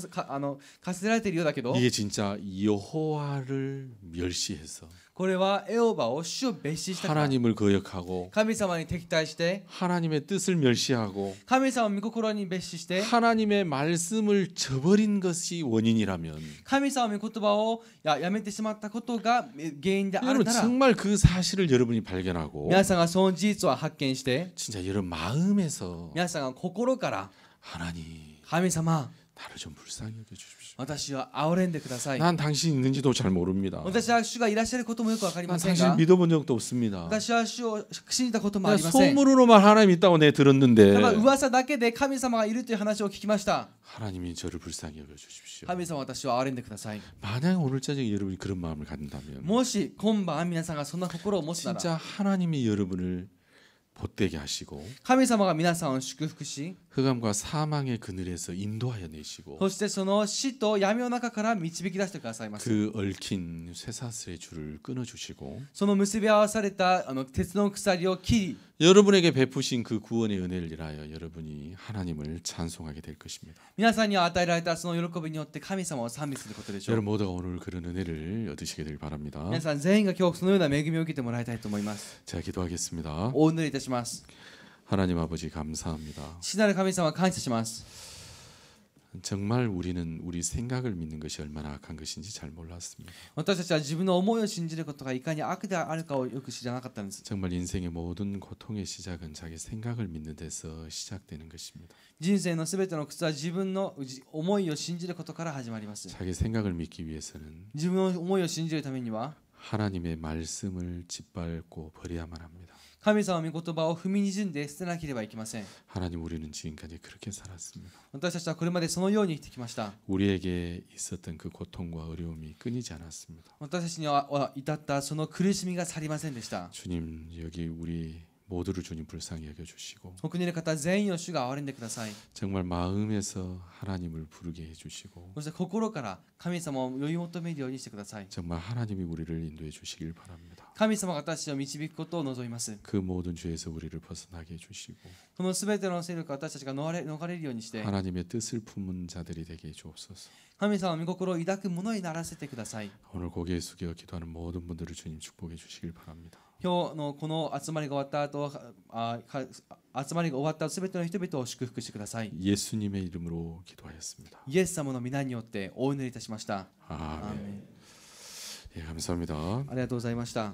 せられているようだけど 이게 진짜 여호와를 멸시해서 これはエホバを主を蔑視したから 하나님을 거역하고 神様に敵対して 하나님의 뜻을 멸시하고 神様を御心に蔑視して 하나님의 말씀을 저버린 것이 원인이라면 神様の御言葉をやめてしまったことが原因である 여러분 なら 정말 그 사실을 여러분이 발견하고 皆さんがその事実を発見して 진짜 여러분 마음에서 皆さんが心から 하나님 神様 나를 좀 불쌍히 여겨주십시오. 私は憐れんでください 난 당신 있는지도 잘 모릅니다. 私は主がいらっしゃることもよくわかり 난 ません 당신 が 믿어본 적도 없습니다. 私は主を信じたこともありません 소문으로만 하나님 있다고 내 들었는데 ただ噂だけで神様がいるという話を聞きました 하나님이 저를 불쌍히 여겨주십시오. 神様私を憐れんでください 만약 오늘 저녁에 여러분이 그런 마음을 갖는다면 もし今晩皆さんがそんな心を持つなら 진짜 하나님이 여러분을 복되게 하시고 神様が皆さんを祝福し 흑암과 사망의 그늘에서 인도하여 내시고 そしてその死と闇の中から導き出してくださいます 그 얽힌 쇠사슬의 줄을 끊어주시고 その結び合わされた鉄の鎖を切り 여러분에게 베푸신 그 구원의 은혜를 인하여 여러분이 하나님을 찬송하게 될 것입니다. 皆さんに与えられたその喜びによって神様を賛美することでしょう 여러분 모두가 오늘 그런 은혜를 얻으시게 되길 바랍니다. 皆さん全員が今日そのような恵みを受けてもらいたいと思います 제가 기도하겠습니다. お祈りいたします 하나님 아버지 감사합니다. 父なる神様感謝します 정말 우리는 우리 생각을 믿는 것이 얼마나 악한 것인지 잘 몰랐습니다. 私たちは自分の思いを信じることがいかに悪であるかをよく知らなかったんです 정말 인생의 모든 고통의 시작은 자기 생각을 믿는 데서 시작되는 것입니다. 人生のすべての靴は自分の思いを信じることから始まります 자기 생각을 믿기 위해서는 自分の思いを信じるためには 하나님의 말씀을 짓밟고 버려야만 합니다. 神様の御言葉を踏みにじんで捨てなければいけません 하나님 우리는 지금까지 그렇게 살았습니다. 私たちはこれまでそのように生きてきました 우리에게 있었던 그 고통과 어려움이 끊이지 않았습니다. 私たちには至ったその苦しみが去りませんでした 주님 여기 우리 모두를 주님 불쌍히 여겨주시고 ここにいる方全員を主が憐れんでください 정말 마음에서 하나님을 부르게 해주시고 そして心から神様を追い求めるようにしてください 정말 하나님이 우리를 인도해 주시길 바랍니다. 神様が私を導くことを望みます 그 모든 죄에서 우리를 벗어나게 해주시고 このすべての勢力を私たちが逃れるようにして 하나님의 뜻을 품은 자들이 되게 해주옵소서. 神様の御心を抱く者にならせてください 오늘 고개 숙여 기도하는 모든 분들을 주님 축복해 주시길 바랍니다. 今日のこの集まりが終わった後集まりが終わったすべての人々を祝福してください 예수님의 이름으로 기도하였습니다. イエス様の皆によってお祈りいたしました 아멘. 예, 감사합니다. ありがとうございました